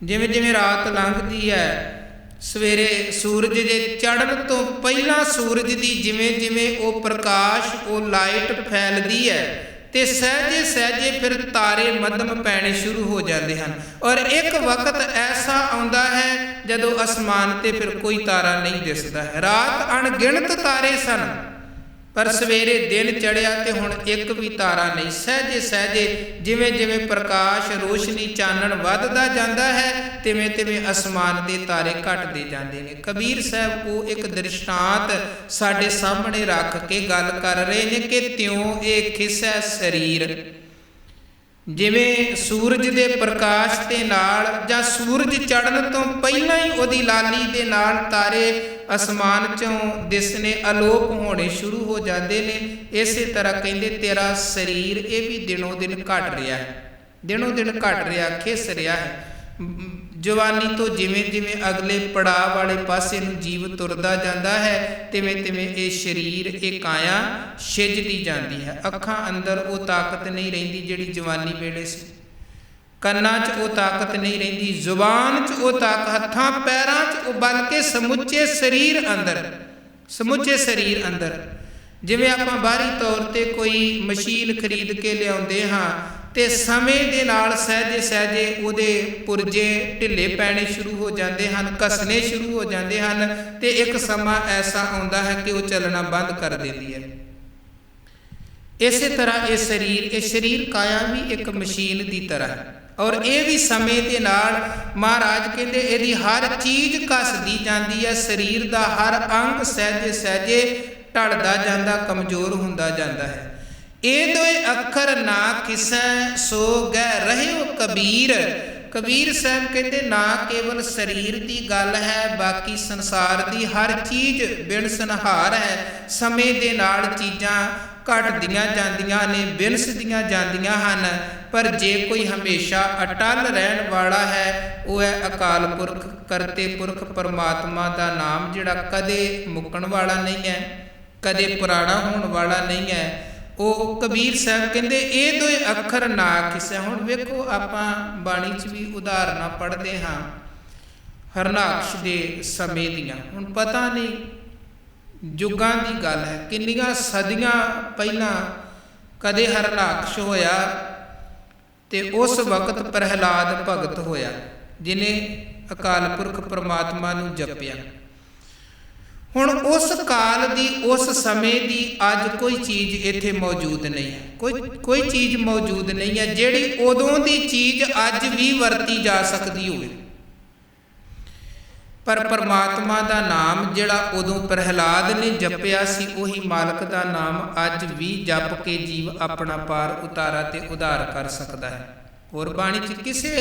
ਜਿਵੇਂ ਜਿਵੇਂ ਰਾਤ ਲੰਘਦੀ ਹੈ, ਸਵੇਰੇ ਸੂਰਜ ਦੇ ਚੜ੍ਹਨ ਤੋਂ ਪਹਿਲਾਂ ਸੂਰਜ ਦੀ ਜਿਵੇਂ ਜਿਵੇਂ ਉਹ ਪ੍ਰਕਾਸ਼, ਉਹ ਲਾਈਟ ਫੈਲਦੀ ਹੈ ਤੇ ਸਹਿਜੇ ਸਹਿਜੇ ਫਿਰ ਤਾਰੇ ਮੱਧਮ ਪੈਣੇ ਸ਼ੁਰੂ ਹੋ ਜਾਂਦੇ ਹਨ। ਔਰ ਇੱਕ ਵਕਤ ਐਸਾ ਆਉਂਦਾ ਹੈ ਜਦੋਂ ਅਸਮਾਨ ਤੇ ਫਿਰ ਕੋਈ ਤਾਰਾ ਨਹੀਂ ਦਿਸਦਾ ਹੈ। ਰਾਤ ਅਣਗਿਣਤ ਤਾਰੇ ਸਨ, ਪਰ ਸਵੇਰੇ ਦਿਨ ਚੜ੍ਹਿਆ ਤੇ ਹੁਣ ਇੱਕ ਵੀ ਤਾਰਾ ਨਹੀਂ। ਸਹਿਜੇ ਸਹਿਜੇ ਜਿਵੇਂ ਜਿਵੇਂ ਪ੍ਰਕਾਸ਼, ਰੋਸ਼ਨੀ, ਚਾਨਣ ਵੱਧਦਾ ਜਾਂਦਾ ਹੈ, ਤਿਵੇਂ ਤਿਵੇਂ ਅਸਮਾਨ ਦੇ ਤਾਰੇ ਘਟਦੇ ਜਾਂਦੇ ਨੇ। ਕਬੀਰ ਸਾਹਿਬ ਉਹ ਇੱਕ ਦ੍ਰਿਸ਼ਟਾਂਤ ਸਾਡੇ ਸਾਹਮਣੇ ਰੱਖ ਕੇ ਗੱਲ ਕਰ ਰਹੇ ਨੇ ਕਿ ਤਿਉ ਇਹ ਖਿਸੈ ਸਰੀਰ। ਜਿਵੇਂ ਸੂਰਜ ਦੇ ਪ੍ਰਕਾਸ਼ ਦੇ ਨਾਲ ਜਾਂ ਸੂਰਜ ਚੜ੍ਹਨ ਤੋਂ ਪਹਿਲਾਂ ਹੀ ਉਹਦੀ ਲਾਲੀ ਦੇ ਨਾਲ ਤਾਰੇ ਅਸਮਾਨ 'ਚੋਂ ਦਿਸਣੇ, ਅਲੋਪ ਹੋਣੇ ਸ਼ੁਰੂ ਹੋ ਜਾਂਦੇ ਨੇ। ਇਸੇ ਤਰ੍ਹਾਂ ਕਹਿੰਦੇ ਤੇਰਾ ਸਰੀਰ ਇਹ ਵੀ ਦਿਨੋਂ ਦਿਨ ਘਟ ਰਿਹਾ ਹੈ, ਦਿਨੋਂ ਦਿਨ ਘਟ ਰਿਹਾ, ਖਿਸ ਰਿਹਾ ਹੈ। ਜਵਾਨੀ ਤੋਂ ਜਿਵੇਂ ਜਿਵੇਂ ਅਗਲੇ ਪੜਾਅ ਵਾਲੇ ਪਾਸੇ ਨੂੰ ਜੀਵ ਤੁਰਦਾ ਜਾਂਦਾ ਹੈ, ਤਿਵੇਂ ਤਿਵੇਂ ਇਹ ਸਰੀਰ, ਇਹ ਕਾਇਆ ਛਿਜਦੀ ਜਾਂਦੀ ਹੈ। ਅੱਖਾਂ ਅੰਦਰ ਉਹ ਤਾਕਤ ਨਹੀਂ ਰਹਿੰਦੀ ਜਿਹੜੀ ਜਵਾਨੀ ਵੇਲੇ ਸੀ, ਕੰਨਾਂ 'ਚ ਉਹ ਤਾਕਤ ਨਹੀਂ ਰਹਿੰਦੀ, ਜ਼ੁਬਾਨ 'ਚ ਉਹ ਤਾਕਤ, ਹੱਥਾਂ ਪੈਰਾਂ 'ਚ ਉਹ, ਬਲਕਿ ਸਮੁੱਚੇ ਸਰੀਰ ਅੰਦਰ, ਸਮੁੱਚੇ ਸਰੀਰ ਅੰਦਰ। ਜਿਵੇਂ ਆਪਾਂ ਬਾਹਰੀ ਤੌਰ 'ਤੇ ਕੋਈ ਮਸ਼ੀਨ ਖਰੀਦ ਕੇ ਲਿਆਉਂਦੇ ਹਾਂ ਤੇ ਸਮੇਂ ਦੇ ਨਾਲ ਸਹਿਜੇ ਸਹਿਜੇ ਉਹਦੇ ਪੁਰਜੇ ਢਿੱਲੇ ਪੈਣੇ ਸ਼ੁਰੂ ਹੋ ਜਾਂਦੇ ਹਨ, ਘਸਣੇ ਸ਼ੁਰੂ ਹੋ ਜਾਂਦੇ ਹਨ ਤੇ ਇੱਕ ਸਮਾਂ ਐਸਾ ਆਉਂਦਾ ਹੈ ਕਿ ਉਹ ਚੱਲਣਾ ਬੰਦ ਕਰ ਦਿੰਦੀ ਹੈ। ਇਸੇ ਤਰ੍ਹਾਂ ਇਹ ਸਰੀਰ ਕਾਇਆ ਵੀ ਇੱਕ ਮਸ਼ੀਨ ਦੀ ਤਰ੍ਹਾਂ ਹੈ। ਔਰ ਇਹ ਵੀ ਸਮੇਂ ਦੇ ਨਾਲ ਮਹਾਰਾਜ ਕਹਿੰਦੇ ਇਹਦੀ ਹਰ ਚੀਜ਼ ਘਸਦੀ ਜਾਂਦੀ ਹੈ। ਸਰੀਰ ਦਾ ਹਰ ਅੰਗ ਸਹਿਜੇ ਸਹਿਜੇ ਢਲਦਾ ਜਾਂਦਾ, ਕਮਜ਼ੋਰ ਹੁੰਦਾ ਜਾਂਦਾ ਹੈ। ਇਹ ਦੋਏ ਅੱਖਰ ਨਾ ਕਿਸੈ ਸੋ ਗਹਿ ਰਹਿਓ ਕਬੀਰ। ਕਬੀਰ ਸਾਹਿਬ ਕਹਿੰਦੇ ਨਾ ਕੇਵਲ ਸਰੀਰ ਦੀ ਗੱਲ ਹੈ, ਬਾਕੀ ਸੰਸਾਰ ਦੀ ਹਰ ਚੀਜ਼ ਬਿਨਸਨਹਾਰ ਹੈ। ਸਮੇਂ ਦੇ ਨਾਲ ਚੀਜ਼ਾਂ ਘਟਦੀਆਂ ਜਾਂਦੀਆਂ ਨੇ, ਬਿਨਸਦੀਆਂ ਜਾਂਦੀਆਂ ਹਨ, ਪਰ ਜੇ ਕੋਈ ਹਮੇਸ਼ਾ ਅਟਲ ਰਹਿਣ ਵਾਲਾ ਹੈ ਉਹ ਹੈ ਅਕਾਲ ਪੁਰਖ, ਕਰਤੇ ਪੁਰਖ ਪਰਮਾਤਮਾ ਦਾ ਨਾਮ, ਜਿਹੜਾ ਕਦੇ ਮੁੱਕਣ ਵਾਲਾ ਨਹੀਂ ਹੈ, ਕਦੇ ਪੁਰਾਣਾ ਹੋਣ ਵਾਲਾ ਨਹੀਂ ਹੈ। ਉਹ ਕਬੀਰ ਸਾਹਿਬ ਕਹਿੰਦੇ ਇਹ ਦੋਏ ਅੱਖਰ ਨਾ ਕਿਸੈ। ਹੁਣ ਵੇਖੋ ਆਪਾਂ ਬਾਣੀ 'ਚ ਵੀ ਉਦਾਹਰਨਾਂ ਪੜ੍ਹਦੇ ਹਾਂ ਹਰਨਾਕਸ਼ ਦੇ ਸਮੇਂ ਦੀਆਂ। ਹੁਣ ਪਤਾ ਨਹੀਂ ਯੁੱਗਾਂ ਦੀ ਗੱਲ ਹੈ, ਕਿੰਨੀਆਂ ਸਦੀਆਂ ਪਹਿਲਾਂ ਕਦੇ ਹਰਨਾਕਸ਼ ਹੋਇਆ ਤੇ ਉਸ ਵਕਤ ਪ੍ਰਹਿਲਾਦ ਭਗਤ ਹੋਇਆ ਜਿਹਨੇ ਅਕਾਲ ਪੁਰਖ ਪਰਮਾਤਮਾ ਨੂੰ ਜਪਿਆ। ਹੁਣ ਉਸ ਕਾਲ ਦੀ, ਉਸ ਸਮੇਂ ਦੀ ਅੱਜ ਕੋਈ ਚੀਜ਼ ਇੱਥੇ ਮੌਜੂਦ ਨਹੀਂ ਹੈ, ਕੋਈ ਚੀਜ਼ ਮੌਜੂਦ ਨਹੀਂ ਹੈ ਜਿਹੜੀ ਉਦੋਂ ਦੀ ਚੀਜ਼ ਅੱਜ ਵੀ ਵਰਤੀ ਜਾ ਸਕਦੀ ਹੋਵੇ। ਪਰ ਪਰਮਾਤਮਾ ਦਾ ਨਾਮ ਜਿਹੜਾ ਉਦੋਂ ਪ੍ਰਹਿਲਾਦ ਨੇ ਜਪਿਆ ਸੀ, ਉਹੀ ਮਾਲਕ ਦਾ ਨਾਮ ਅੱਜ ਵੀ ਜਪ ਕੇ ਜੀਵ ਆਪਣਾ ਪਾਰ ਉਤਾਰਾ ਤੇ ਉਧਾਰ ਕਰ ਸਕਦਾ ਹੈ। ਹੋਰ ਬਾਣੀ 'ਚ ਕਿਸੇ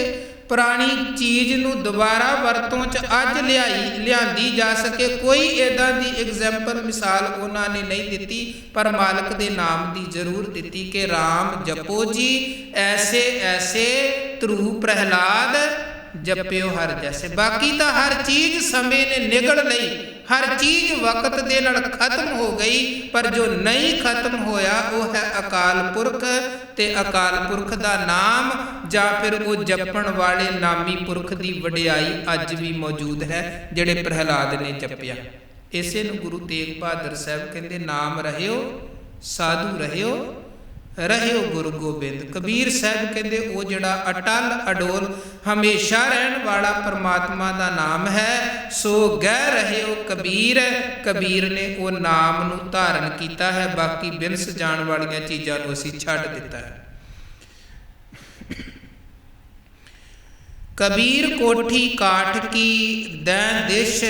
ਪੁਰਾਣੀ ਚੀਜ਼ ਨੂੰ ਦੁਬਾਰਾ ਵਰਤੋਂ 'ਚ ਅੱਜ ਲਿਆਂਦੀ ਜਾ ਸਕੇ, ਕੋਈ ਇੱਦਾਂ ਦੀ ਐਗਜ਼ੈਂਪਲ ਮਿਸਾਲ ਉਹਨਾਂ ਨੇ ਨਹੀਂ ਦਿੱਤੀ, ਪਰ ਮਾਲਕ ਦੇ ਨਾਮ ਦੀ ਜ਼ਰੂਰ ਦਿੱਤੀ ਕਿ ਰਾਮ ਜਪੋ ਜੀ ਐਸੇ ਐਸੇ ਧਰੂ ਪ੍ਰਹਿਲਾਦ ਜਪਿਓ ਹਰ ਜੈਸੇ। ਬਾਕੀ ਤਾਂ ਹਰ ਚੀਜ਼ ਸਮੇਂ ਨੇ ਨਿਗਲ ਲਈ, ਹਰ ਚੀਜ਼ ਵਕਤ ਦੇ ਨਾਲ ਖਤਮ ਹੋ ਗਈ, ਪਰ ਜੋ ਨਹੀਂ ਖਤਮ ਹੋਇਆ ਉਹ ਹੈ ਅਕਾਲ ਪੁਰਖ। ਤੇ ਅਕਾਲ ਪੁਰਖ ਦਾ ਨਾਮ ਜਾਂ ਫਿਰ ਉਹ ਜਪਣ ਵਾਲੇ ਨਾਮੀ ਪੁਰਖ ਦੀ ਵਡਿਆਈ ਅੱਜ ਵੀ ਮੌਜੂਦ ਹੈ ਜਿਹੜੇ ਪ੍ਰਹਿਲਾਦ ਨੇ ਜਪਿਆ। ਇਸੇ ਨੂੰ ਗੁਰੂ ਤੇਗ ਬਹਾਦਰ ਸਾਹਿਬ ਕਹਿੰਦੇ ਨਾਮ ਰਹਿਓ ਸਾਧੂ ਰਹਿਓ, ਰਹਿਓ ਗੁਰੂ ਗੋਬਿੰਦ। ਕਬੀਰ ਸਾਹਿਬ ਕਹਿੰਦੇ ਉਹ ਜਿਹੜਾ ਅਟਲ ਅਡੋਲ ਹਮੇਸ਼ਾ ਰਹਿਣ ਵਾਲਾ ਪਰਮਾਤਮਾ ਦਾ ਨਾਮ ਹੈ, ਸੋ ਗਹਿ ਰਹਿਓ ਕਬੀਰ। ਕਬੀਰ ਨੇ ਉਹ ਨਾਮ ਨੂੰ ਧਾਰਨ ਕੀਤਾ ਹੈ, ਬਾਕੀ ਬਿਨਸ ਜਾਣ ਵਾਲੀਆਂ ਚੀਜ਼ਾਂ ਨੂੰ ਅਸੀਂ ਛੱਡ ਦਿੱਤਾ ਹੈ। ਕਬੀਰ ਕੋਠੀ ਕਾਠ ਕੀ ਦੈਂ ਦਿਸ਼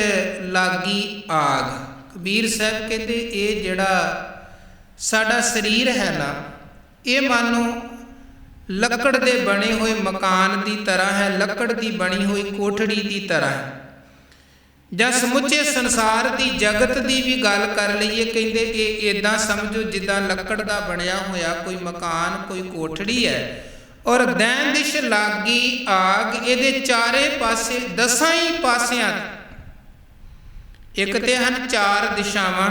ਲਾਗੀ ਆਗ। ਕਬੀਰ ਸਾਹਿਬ ਕਹਿੰਦੇ ਇਹ ਜਿਹੜਾ ਸਾਡਾ ਸਰੀਰ ਹੈ ਨਾ, ਇਹ ਮਾਨੋ ਲੱਕੜ ਦੇ ਬਣੇ ਹੋਏ ਮਕਾਨ ਦੀ ਤਰ੍ਹਾਂ ਹੈ, ਲੱਕੜ ਦੀ ਬਣੀ ਹੋਈ ਕੋਠੜੀ ਦੀ ਤਰ੍ਹਾਂ ਹੈ। ਜਾਂ ਸਮੁੱਚੇ ਸੰਸਾਰ ਦੀ ਜਗਤ ਦੀ ਵੀ ਗੱਲ ਕਰ ਲਈਏ, ਕਹਿੰਦੇ ਇਹ ਇੱਦਾਂ ਸਮਝੋ ਜਿੱਦਾਂ ਲੱਕੜ ਦਾ ਬਣਿਆ ਹੋਇਆ ਕੋਈ ਮਕਾਨ, ਕੋਈ ਕੋਠੜੀ ਹੈ, ਔਰ ਦੈਣ ਦਿਸ਼ ਲਾਗੀ ਆਗ, ਇਹਦੇ ਚਾਰੇ ਪਾਸੇ, ਦਸਾਂ ਹੀ ਪਾਸਿਆਂ, ਇੱਕ ਤੇ ਹਨ ਚਾਰ ਦਿਸ਼ਾਵਾਂ,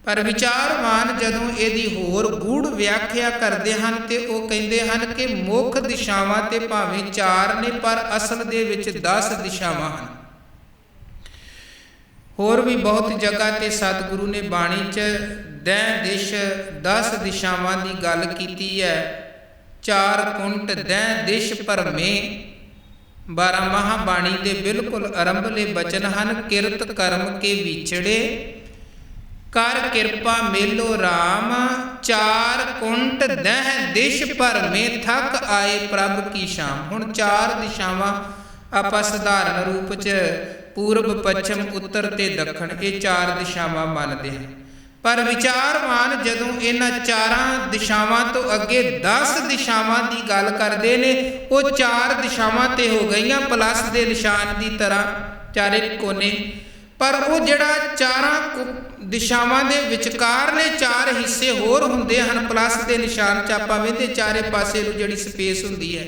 ਪਰ ਵਿਚਾਰਵਾਨ ਜਦੋਂ ਇਹਦੀ ਹੋਰ ਗੂੜ ਵਿਆਖਿਆ ਕਰਦੇ ਹਨ ਤੇ ਉਹ ਕਹਿੰਦੇ ਹਨ ਕਿ ਮੁੱਖ ਦਿਸ਼ਾਵਾਂ ਤੇ ਭਾਵੇਂ ਚਾਰ ਨੇ ਪਰ ਅਸਲ ਦੇ ਵਿੱਚ 10 ਦਿਸ਼ਾਵਾਂ ਹਨ। ਹੋਰ ਵੀ ਬਹੁਤ ਜਗ੍ਹਾ ਤੇ ਸਤਿਗੁਰੂ ਨੇ ਬਾਣੀ 'ਚ ਦੈਂ ਦਿਸ਼ 10 ਦਿਸ਼ਾਵਾਂ ਦੀ ਗੱਲ ਕੀਤੀ ਹੈ। ਚਾਰ ਕੁੰਟ ਦੈਂ ਦਿਸ਼ ਭਰਮੇ, 12 ਮਹਾਂ ਬਾਣੀ ਦੇ ਬਿਲਕੁਲ ਆਰੰਭਲੇ ਬਚਨ ਹਨ। ਕਿਰਤ ਕਰਮ ਕੇ ਵਿਛੜੇ, ਕਰ ਕਿਰਪਾ ਮੇਲੋ ਰਾਮ, ਚਾਰ ਕੁੰਟ ਦਹਿ ਦਿਸ਼ ਭਰਮੇ, ਥੱਕ ਆਏ ਪ੍ਰਭ ਕੀ ਸ਼ਾਮ। ਹੁਣ ਚਾਰ ਦਿਸ਼ਾਵਾਂ ਆਪਾਂ ਸਧਾਰਨ ਰੂਪ 'ਚ ਪੂਰਬ, ਪੱਛਮ, ਉੱਤਰ ਤੇ ਦੱਖਣ, ਇਹ ਚਾਰ ਦਿਸ਼ਾਵਾਂ ਮੰਨਦੇ ਹਾਂ। ਪਰ ਵਿਚਾਰਵਾਨ ਜਦੋਂ ਇਹਨਾਂ ਚਾਰਾਂ ਦਿਸ਼ਾਵਾਂ ਤੋਂ ਅੱਗੇ 10 ਦਿਸ਼ਾਵਾਂ ਦੀ ਗੱਲ ਕਰਦੇ ਨੇ, ਉਹ ਚਾਰ ਦਿਸ਼ਾਵਾਂ ਤੇ ਹੋ ਗਈਆਂ ਪਲੱਸ ਦੇ ਨਿਸ਼ਾਨ ਦੀ ਤਰ੍ਹਾਂ ਚਾਰੇ ਕੋਨੇ, ਪਰ ਉਹ ਜਿਹੜਾ ਚਾਰਾਂ ਦਿਸ਼ਾਵਾਂ ਦੇ ਵਿਚਕਾਰ ਨੇ ਚਾਰ ਹਿੱਸੇ ਹੋਰ ਹੁੰਦੇ ਹਨ ਪਲੱਸ ਦੇ ਨਿਸ਼ਾਨ 'ਚ ਆਪਾਂ ਵੇਖਦੇ ਚਾਰੇ ਪਾਸੇ ਨੂੰ ਜਿਹੜੀ ਸਪੇਸ ਹੁੰਦੀ ਹੈ,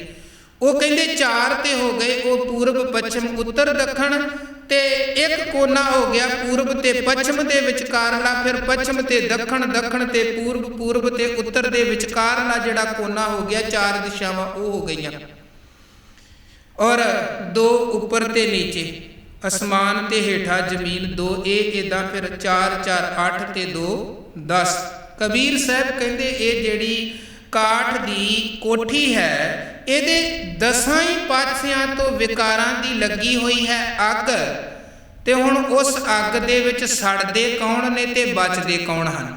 ਉਹ ਕਹਿੰਦੇ ਚਾਰ ਤੇ ਹੋ ਗਏ। ਉਹ ਪੂਰਬ, ਪੱਛਮ, ਉੱਤਰ, ਦੱਖਣ, ਤੇ ਇੱਕ ਕੋਨਾ ਹੋ ਗਿਆ ਪੂਰਬ ਤੇ ਪੱਛਮ ਦੇ ਵਿਚਕਾਰਲਾ, ਫਿਰ ਪੱਛਮ ਤੇ ਦੱਖਣ, ਦੱਖਣ ਤੇ ਪੂਰਬ, ਪੂਰਬ ਤੇ ਉੱਤਰ ਦੇ ਵਿਚਕਾਰਲਾ ਜਿਹੜਾ ਕੋਨਾ ਹੋ ਗਿਆ। ਚਾਰ ਦਿਸ਼ਾਵਾਂ ਉਹ ਹੋ ਗਈਆਂ, ਔਰ 2 ਉੱਪਰ ਤੇ ਨੀਚੇ, ਅਸਮਾਨ ਤੇ ਹੇਠਾਂ ਜ਼ਮੀਨ 2, ਇਹ ਇੱਦਾਂ ਫਿਰ 4 4 8 ਤੇ 2 10। ਕਬੀਰ ਸਾਹਿਬ ਕਹਿੰਦੇ ਇਹ ਜਿਹੜੀ ਕਾਠ ਦੀ ਕੋਠੀ ਹੈ, ਇਹਦੇ 10 ਹੀ ਪਾਸਿਆਂ ਤੋਂ ਵਿਕਾਰਾਂ ਦੀ ਲੱਗੀ ਹੋਈ ਹੈ ਅੱਗ, ਤੇ ਹੁਣ ਉਸ ਅੱਗ ਦੇ ਵਿੱਚ ਸੜਦੇ ਕੌਣ ਨੇ ਤੇ ਬਚਦੇ ਕੌਣ ਹਨ?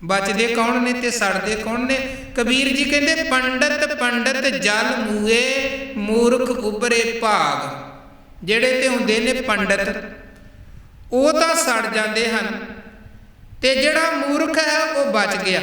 ਬਚਦੇ ਕੌਣ ਨੇ ਤੇ ਸੜਦੇ ਕੌਣ ਨੇ? ਕਬੀਰ ਜੀ ਕਹਿੰਦੇ ਪੰਡਤ ਪੰਡਤ ਜਲ ਮੂਏ, ਮੂਰਖ ਉਬਰੇ ਭਾਗ। ਜਿਹੜੇ ਤੇ ਹੁੰਦੇ ਨੇ ਪੰਡਤ, ਉਹ ਤਾਂ ਸੜ ਜਾਂਦੇ ਹਨ, ਤੇ ਜਿਹੜਾ ਮੂਰਖ ਹੈ ਉਹ ਬਚ ਗਿਆ।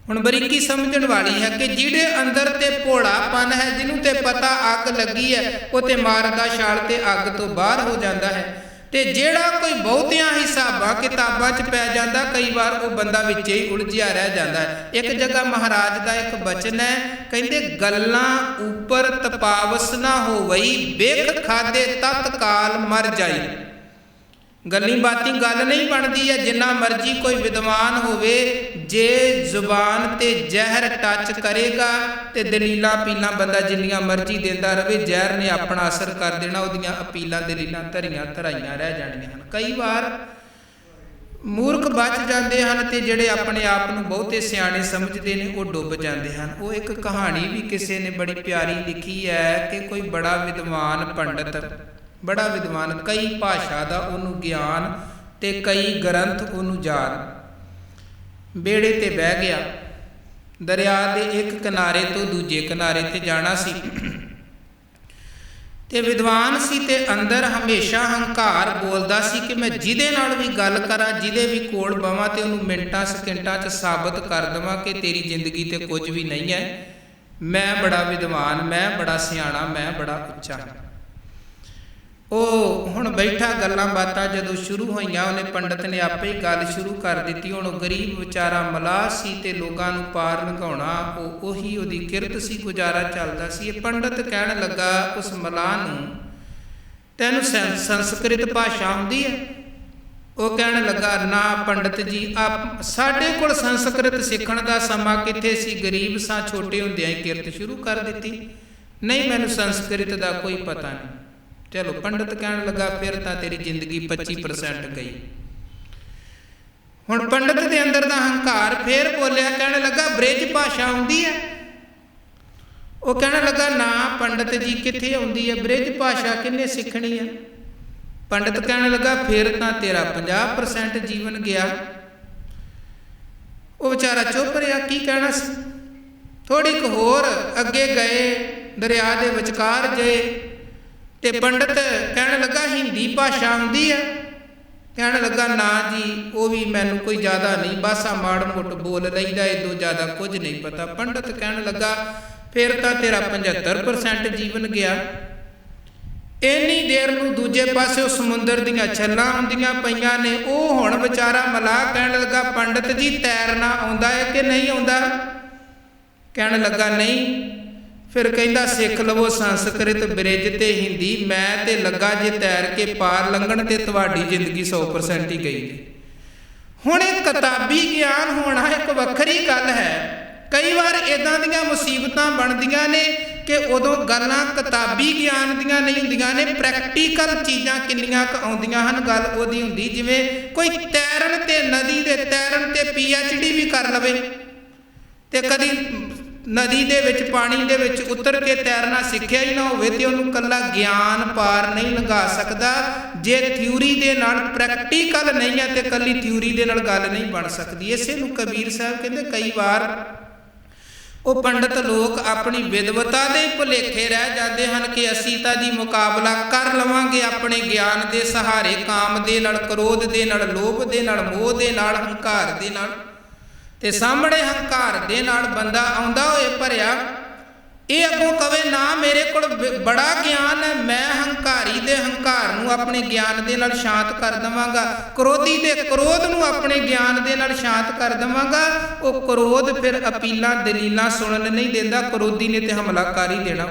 ਹੁਣ ਬਰੀਕੀ ਸਮਝਣ ਵਾਲੀ ਹੈ ਕਿ ਜਿਹਦੇ ਅੰਦਰ ਤੇ ਭੋਲਾਪਨ ਹੈ, ਜਿਹਨੂੰ ਤੇ ਪਤਾ ਅੱਗ ਲੱਗੀ ਹੈ, ਉਹ ਤੇ ਮਾਰਦਾ ਛਾਲ ਤੇ ਅੱਗ ਤੋਂ ਬਾਹਰ ਹੋ ਜਾਂਦਾ ਹੈ। ਤੇ ਜਿਹੜਾ ਕੋਈ ਬਹੁਤਿਆਂ ਹਿਸਾਬਾਂ ਕਿਤਾਬਾਂ 'ਚ ਪੈ ਜਾਂਦਾ, ਕਈ ਵਾਰ ਉਹ ਬੰਦਾ ਵਿੱਚ ਹੀ ਉਲਝਿਆ ਰਹਿ ਜਾਂਦਾ ਹੈ। ਇੱਕ ਜਗ੍ਹਾ ਮਹਾਰਾਜ ਦਾ ਇੱਕ ਬਚਨ ਹੈ, ਕਹਿੰਦੇ ਗੱਲਾਂ ਉੱਪਰ ਤਪਾਵਸ ਨਾ ਹੋਵਈ, ਬਿਖ ਖਾਦੇ ਤਤਕਾਲ ਮਰ ਜਾਈ। ਗੱਲੀ ਬਾਤੀ ਗੱਲ ਨਹੀਂ ਬਣਦੀ ਹੈ, ਜਿੰਨਾ ਮਰਜੀ ਕੋਈ ਵਿਦਵਾਨ ਹੋਵੇ, ਜੇ ਜ਼ੁਬਾਨ ਤੇ ਜ਼ਹਿਰ ਟੱਚ ਕਰੇਗਾ ਤੇ ਦਲੀਲਾਂ ਅਪੀਲਾਂ ਬੰਦਾ ਜਿੰਨੀਆਂ ਮਰਜੀ ਦਿੰਦਾ ਰਹੇ, ਜ਼ਹਿਰ ਨੇ ਆਪਣਾ ਅਸਰ ਕਰ ਦੇਣਾ, ਉਹਦੀਆਂ ਅਪੀਲਾਂ ਦਲੀਲਾਂ ਧਰਾਈਆਂ ਰਹਿ ਜਾਣੀਆਂ ਹਨ। ਕਈ ਵਾਰ ਮੂਰਖ ਬਚ ਜਾਂਦੇ ਹਨ ਤੇ ਜਿਹੜੇ ਆਪਣੇ ਆਪ ਨੂੰ ਬਹੁਤੇ ਸਿਆਣੇ ਸਮਝਦੇ ਨੇ ਉਹ ਡੁੱਬ ਜਾਂਦੇ ਹਨ। ਉਹ ਇੱਕ ਕਹਾਣੀ ਵੀ ਕਿਸੇ ਨੇ ਬੜੀ ਪਿਆਰੀ ਲਿਖੀ ਹੈ ਕਿ ਕੋਈ ਬੜਾ ਵਿਦਵਾਨ ਪੰਡਤ, ਬੜਾ ਵਿਦਵਾਨ, ਕਈ ਭਾਸ਼ਾ ਦਾ ਉਹਨੂੰ ਗਿਆਨ ਤੇ ਕਈ ਗ੍ਰੰਥ ਉਹਨੂੰ ਯਾਦ, ਬੇੜੇ ਤੇ ਬਹਿ ਗਿਆ, ਦਰਿਆ ਦੇ ਇੱਕ ਕਿਨਾਰੇ ਤੋਂ ਦੂਜੇ ਕਿਨਾਰੇ ਤੇ ਜਾਣਾ ਸੀ, ਤੇ ਵਿਦਵਾਨ ਸੀ ਤੇ ਅੰਦਰ ਹਮੇਸ਼ਾ ਹੰਕਾਰ ਬੋਲਦਾ ਸੀ ਕਿ ਮੈਂ ਜਿਹਦੇ ਨਾਲ ਵੀ ਗੱਲ ਕਰਾਂ, ਜਿਹਦੇ ਵੀ ਕੋਲ ਬਵਾਂ ਤੇ ਉਹਨੂੰ ਮਿੰਟਾਂ ਸਕਿੰਟਾਂ 'ਚ ਸਾਬਤ ਕਰ ਦੇਵਾਂ ਕਿ ਤੇਰੀ ਜ਼ਿੰਦਗੀ ਤੇ ਕੁਝ ਵੀ ਨਹੀਂ ਹੈ, ਮੈਂ ਬੜਾ ਵਿਦਵਾਨ, ਮੈਂ ਬੜਾ ਸਿਆਣਾ, ਮੈਂ ਬੜਾ ਉੱਚਾ। ਉਹ ਹੁਣ ਬੈਠਾ, ਗੱਲਾਂ ਬਾਤਾਂ ਜਦੋਂ ਸ਼ੁਰੂ ਹੋਈਆਂ, ਉਹਨੇ ਪੰਡਤ ਨੇ ਆਪੇ ਹੀ ਗੱਲ ਸ਼ੁਰੂ ਕਰ ਦਿੱਤੀ। ਹੁਣ ਉਹ ਗਰੀਬ ਵਿਚਾਰਾ ਮਲਾਹ ਸੀ ਤੇ ਲੋਕਾਂ ਨੂੰ ਪਾਰ ਲੰਘਾਉਣਾ ਉਹੀ ਉਹਦੀ ਕਿਰਤ ਸੀ, ਗੁਜ਼ਾਰਾ ਚੱਲਦਾ ਸੀ। ਇਹ ਪੰਡਤ ਕਹਿਣ ਲੱਗਾ ਉਸ ਮਲਾਹ ਨੂੰ, ਤੈਨੂੰ ਸੰਸਕ੍ਰਿਤ ਭਾਸ਼ਾ ਆਉਂਦੀ ਹੈ? ਉਹ ਕਹਿਣ ਲੱਗਾ ਨਾ ਪੰਡਤ ਜੀ, ਸਾਡੇ ਕੋਲ ਸੰਸਕ੍ਰਿਤ ਸਿੱਖਣ ਦਾ ਸਮਾਂ ਕਿੱਥੇ ਸੀ, ਗਰੀਬ ਸਾਂ, ਛੋਟੇ ਹੁੰਦਿਆਂ ਹੀ ਕਿਰਤ ਸ਼ੁਰੂ ਕਰ ਦਿੱਤੀ, ਨਹੀਂ ਮੈਨੂੰ ਸੰਸਕ੍ਰਿਤ ਦਾ ਕੋਈ ਪਤਾ ਨਹੀਂ। ਚਲੋ ਪੰਡਤ ਕਹਿਣ ਲੱਗਾ ਫਿਰ ਤਾਂ ਤੇਰੀ ਜ਼ਿੰਦਗੀ 25% ਗਈ। ਹੁਣ ਪੰਡਤ ਦੇ ਅੰਦਰ ਦਾ ਹੰਕਾਰ ਫੇਰ ਬੋਲਿਆ, ਕਹਿਣ ਲੱਗਾ ਬ੍ਰਿਜ ਭਾਸ਼ਾ ਆਉਂਦੀ ਹੈ? ਉਹ ਕਹਿਣ ਲੱਗਾ ਨਾ ਪੰਡਤ ਜੀ ਕਿੱਥੇ ਆਉਂਦੀ ਹੈ, ਬ੍ਰਿਜ ਭਾਸ਼ਾ ਕਿੰਨੇ ਸਿੱਖਣੀ ਹੈ? ਪੰਡਤ ਕਹਿਣ ਲੱਗਾ ਫਿਰ ਤਾਂ ਤੇਰਾ 50% ਜੀਵਨ ਗਿਆ। ਉਹ ਵਿਚਾਰਾ ਚੁੱਪ ਰਿਹਾ, ਕੀ ਕਹਿਣਾ ਸੀ। ਥੋੜੀ ਕੁ ਹੋਰ ਅੱਗੇ ਗਏ, ਦਰਿਆ ਦੇ ਵਿਚਕਾਰ ਗਏ ਤੇ ਪੰਡਤ ਕਹਿਣ ਲੱਗਾ ਹਿੰਦੀ ਭਾਸ਼ਾ ਆਉਂਦੀ ਹੈ? ਕਹਿਣ ਲੱਗਾ ਨਾ ਜੀ, ਉਹ ਵੀ ਮੈਨੂੰ ਕੋਈ ਜ਼ਿਆਦਾ ਨਹੀਂ, ਬਸ ਆ ਮਾੜ ਮੋਟ ਬੋਲ ਲਈਦਾ, ਇਦੋਂ ਜ਼ਿਆਦਾ ਕੁਝ ਨਹੀਂ ਪਤਾ। ਪੰਡਤ ਕਹਿਣ ਲੱਗਾ ਫਿਰ ਤਾਂ ਤੇਰਾ 75% ਜੀਵਨ ਗਿਆ। ਇੰਨੀ ਦੇਰ ਨੂੰ ਦੂਜੇ ਪਾਸੇ ਸਮੁੰਦਰ ਦੀਆਂ ਛੱਲਾਂ ਆਉਂਦੀਆਂ ਪਈਆਂ ਨੇ। ਉਹ ਹੁਣ ਵਿਚਾਰਾ ਮਲਾਹ ਕਹਿਣ ਲੱਗਾ ਪੰਡਤ ਜੀ ਤੈਰਨਾ ਆਉਂਦਾ ਹੈ ਕਿ ਨਹੀਂ ਆਉਂਦਾ? ਕਹਿਣ ਲੱਗਾ ਨਹੀਂ। ਫਿਰ ਕਹਿੰਦਾ ਸਿੱਖ ਲਵੋ ਸੰਸਕ੍ਰਿਤ, ਬ੍ਰਿਜ ਤੇ ਹਿੰਦੀ, ਮੈਂ ਤੇ ਲੱਗਾ ਜੇ ਤੈਰ ਕੇ ਪਾਰ ਲੰਘਣ ਤੇ ਤੁਹਾਡੀ ਜ਼ਿੰਦਗੀ 100% ਹੀ ਗਈ ਜੀ। ਹੁਣ ਇਹ ਕਿਤਾਬੀ ਗਿਆਨ ਹੋਣਾ ਇੱਕ ਵੱਖਰੀ ਗੱਲ ਹੈ। ਕਈ ਵਾਰ ਇੱਦਾਂ ਦੀਆਂ ਮੁਸੀਬਤਾਂ ਬਣਦੀਆਂ ਨੇ ਕਿ ਉਦੋਂ ਗੱਲਾਂ ਕਿਤਾਬੀ ਗਿਆਨ ਦੀਆਂ ਨਹੀਂ ਹੁੰਦੀਆਂ ਨੇ, ਪ੍ਰੈਕਟੀਕਲ ਚੀਜ਼ਾਂ ਕਿੰਨੀਆਂ ਕੁ ਆਉਂਦੀਆਂ ਹਨ। ਗੱਲ ਉਹਦੀ ਹੁੰਦੀ ਜਿਵੇਂ ਕੋਈ ਤੈਰਨ ਤੇ ਨਦੀ ਦੇ ਤੈਰਨ ਤੇ PhD ਵੀ ਕਰ ਲਵੇ ਤੇ ਕਦੀ ਨਦੀ ਦੇ ਵਿੱਚ ਪਾਣੀ ਦੇ ਵਿੱਚ ਉਤਰ ਕੇ ਤੈਰਨਾ ਸਿੱਖਿਆ ਹੀ ਨਾ ਹੋਵੇ ਤੇ ਉਹਨੂੰ ਇਕੱਲਾ ਗਿਆਨ ਪਾਰ ਨਹੀਂ ਲੰਘਾ ਸਕਦਾ। ਜੇ ਥਿਊਰੀ ਦੇ ਨਾਲ ਪ੍ਰੈਕਟੀਕਲ ਨਹੀਂ ਹੈ ਤੇ ਇਕੱਲੀ ਥਿਊਰੀ ਦੇ ਨਾਲ ਗੱਲ ਨਹੀਂ ਬਣ ਸਕਦੀ। ਇਸੇ ਨੂੰ ਕਬੀਰ ਸਾਹਿਬ ਕਹਿੰਦੇ ਕਈ ਵਾਰ ਉਹ ਪੰਡਤ ਲੋਕ ਆਪਣੀ ਵਿਦਵਤਾ ਦੇ ਭੁਲੇਖੇ ਰਹਿ ਜਾਂਦੇ ਹਨ ਕਿ ਅਸੀਂ ਤਾਂ ਜੀ ਮੁਕਾਬਲਾ ਕਰ ਲਵਾਂਗੇ ਆਪਣੇ ਗਿਆਨ ਦੇ ਸਹਾਰੇ, ਕਾਮ ਦੇ ਨਾਲ, ਕ੍ਰੋਧ ਦੇ ਨਾਲ, ਲੋਭ ਦੇ ਨਾਲ, ਮੋਹ ਦੇ ਨਾਲ, ਹੰਕਾਰ ਦੇ ਨਾਲ। ਤੇ ਸਾਹਮਣੇ ਹੰਕਾਰ ਦੇ ਨਾਲ ਬੰਦਾ ਆਉਂਦਾ ਹੋਏ ਭਰਿਆ, ਇਹ ਅੱਗੋਂ ਕਵੇ ਨਾ ਮੇਰੇ ਕੋਲ ਬੜਾ ਗਿਆਨ ਹੈ, ਮੈਂ ਹੰਕਾਰੀ ਦੇ ਹੰਕਾਰ ਨੂੰ ਆਪਣੇ ਗਿਆਨ ਦੇ ਨਾਲ ਸ਼ਾਂਤ ਕਰ ਦੇਵਾਂਗਾ, ਕ੍ਰੋਧੀ ਦੇ ਕ੍ਰੋਧ ਨੂੰ ਆਪਣੇ ਗਿਆਨ ਦੇ ਨਾਲ ਸ਼ਾਂਤ ਕਰ ਦੇਵਾਂਗਾ। ਉਹ ਕ੍ਰੋਧ ਫਿਰ ਅਪੀਲਾਂ ਦਲੀਲਾਂ ਸੁਣਨ ਨਹੀਂ ਦਿੰਦਾ, ਕ੍ਰੋਧੀ ਨੇ ਤੇ ਹਮਲਾ ਕਰ ਹੀ ਦੇਣਾ।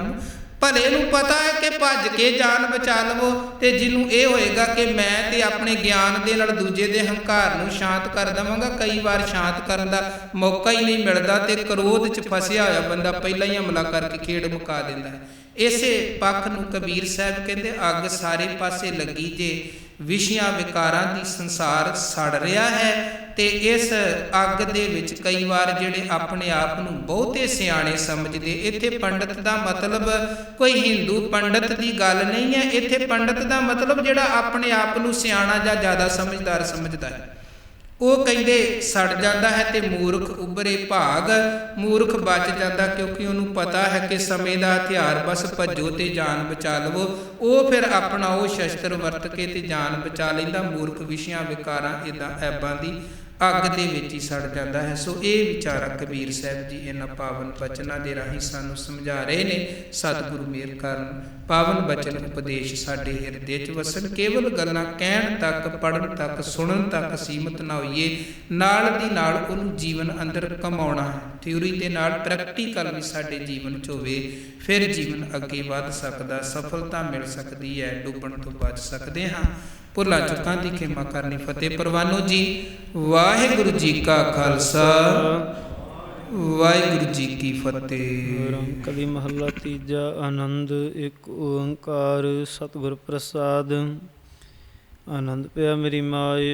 ਭਲੇ ਨੂੰ ਪਤਾ ਹੈ ਕਿ ਭੱਜ ਕੇ ਜਾਨ ਬਚਾ ਲਵੋ, ਤੇ ਜਿਹਨੂੰ ਇਹ ਹੋਏਗਾ ਕਿ ਮੈਂ ਤੇ ਆਪਣੇ ਗਿਆਨ ਦੇ ਨਾਲ ਦੂਜੇ ਦੇ ਹੰਕਾਰ ਨੂੰ ਸ਼ਾਂਤ ਕਰ ਦੇਵਾਂਗਾ, ਕਈ ਵਾਰ ਸ਼ਾਂਤ ਕਰਨ ਦਾ ਮੌਕਾ ਹੀ ਨਹੀਂ ਮਿਲਦਾ ਤੇ ਕ੍ਰੋਧ 'ਚ ਫਸਿਆ ਹੋਇਆ ਬੰਦਾ ਪਹਿਲਾਂ ਹੀ ਹਮਲਾ ਕਰਕੇ ਖੇਡ ਮੁਕਾ ਦਿੰਦਾ ਹੈ। ਇਸੇ ਪੱਖ ਨੂੰ ਕਬੀਰ ਸਾਹਿਬ ਕਹਿੰਦੇ ਅੱਗ ਸਾਰੇ ਪਾਸੇ ਲੱਗੀ ਜੇ, ਵਿਸ਼ਿਆਂ ਵਿਕਾਰਾਂ ਦੀ ਸੰਸਾਰ ਸੜ ਰਿਹਾ ਹੈ। ਤੇ ਇਸ ਅੱਗ ਦੇ ਵਿੱਚ ਕਈ ਵਾਰ ਜਿਹੜੇ ਆਪਣੇ ਆਪ ਨੂੰ ਬਹੁਤੇ ਸਿਆਣੇ ਸਮਝਦੇ, ਇੱਥੇ ਪੰਡਤ ਦਾ ਮਤਲਬ ਕੋਈ ਹਿੰਦੂ ਪੰਡਤ ਦੀ ਗੱਲ ਨਹੀਂ ਹੈ। ਇੱਥੇ ਪੰਡਤ ਦਾ ਮਤਲਬ ਜਿਹੜਾ ਆਪਣੇ ਆਪ ਨੂੰ ਸਿਆਣਾ ਜਾਂ ਜ਼ਿਆਦਾ ਸਮਝਦਾਰ ਸਮਝਦਾ ਹੈ, ਉਹ ਕਹਿੰਦੇ ਸੜ ਜਾਂਦਾ ਹੈ ਤੇ ਮੂਰਖ ਉੱਭਰੇ ਭਾਗ। ਮੂਰਖ ਬਚ ਜਾਂਦਾ ਕਿਉਂਕਿ ਉਹਨੂੰ ਪਤਾ ਹੈ ਕਿ ਸਮੇਂ ਦਾ ਹਥਿਆਰ ਬਸ ਭੱਜੋ ਤੇ ਜਾਨ ਬਚਾ ਲਵੋ। ਉਹ ਫਿਰ ਆਪਣਾ ਉਹ ਸ਼ਸਤਰ ਵਰਤ ਕੇ ਤੇ ਜਾਨ ਬਚਾ ਲੈਂਦਾ। ਮੂਰਖ ਵਿਸ਼ਿਆਂ ਵਿਕਾਰਾਂ ਇੱਦਾਂ ਐਬਾਂ ਦੀ ਅੱਗ ਦੇ ਵਿੱਚ ਹੀ ਸੜ ਜਾਂਦਾ ਹੈ। ਸੋ ਇਹ ਵਿਚਾਰਾ ਕਬੀਰ ਸਾਹਿਬ ਜੀ ਇਹਨਾਂ ਪਾਵਨ ਬਚਨਾਂ ਦੇ ਰਾਹੀਂ ਸਾਨੂੰ ਸਮਝਾ ਰਹੇ ਨੇ। ਸਤਿਗੁਰੂ ਮਿਹਰ ਕਰਨ ਪਾਵਨ ਬਚਨ ਉਪਦੇਸ਼ ਸਾਡੇ ਹਿਰਦੇ 'ਚ ਵਸਣ। ਕੇਵਲ ਗੱਲਾਂ ਕਹਿਣ ਤੱਕ, ਪੜ੍ਹਨ ਤੱਕ, ਸੁਣਨ ਤੱਕ ਸੀਮਤ ਨਾ ਹੋਈਏ, ਨਾਲ ਦੀ ਨਾਲ ਉਹਨੂੰ ਜੀਵਨ ਅੰਦਰ ਕਮਾਉਣਾ ਹੈ। ਥਿਊਰੀ ਦੇ ਨਾਲ ਪ੍ਰੈਕਟੀਕਲ ਵੀ ਸਾਡੇ ਜੀਵਨ 'ਚ ਹੋਵੇ, ਫਿਰ ਜੀਵਨ ਅੱਗੇ ਵੱਧ ਸਕਦਾ, ਸਫਲਤਾ ਮਿਲ ਸਕਦੀ ਹੈ, ਡੁੱਬਣ ਤੋਂ ਬਚ ਸਕਦੇ ਹਾਂ। ਭੁੱਲਾਂ ਚੁੱਕਾਂ ਦੀ ਖਿਮਾ ਕਰਨੀ। ਫਤਿਹ ਪ੍ਰਵਾਨੋ ਜੀ। ਵਾਹਿਗੁਰੂ ਜੀ ਕਾ ਖਾਲਸਾ, ਵਾਹਿਗੁਰੂ ਜੀ ਕੀ ਫਤਿਹ। ਕਵੀ ਮਹੱਲਾ ਤੀਜਾ। ਆਨੰਦ ਇੱਕ ਓੰਕਾਰ ਸਤਿਗੁਰ ਪ੍ਰਸਾਦ। ਆਨੰਦ ਪਿਆ ਮੇਰੀ ਮਾਏ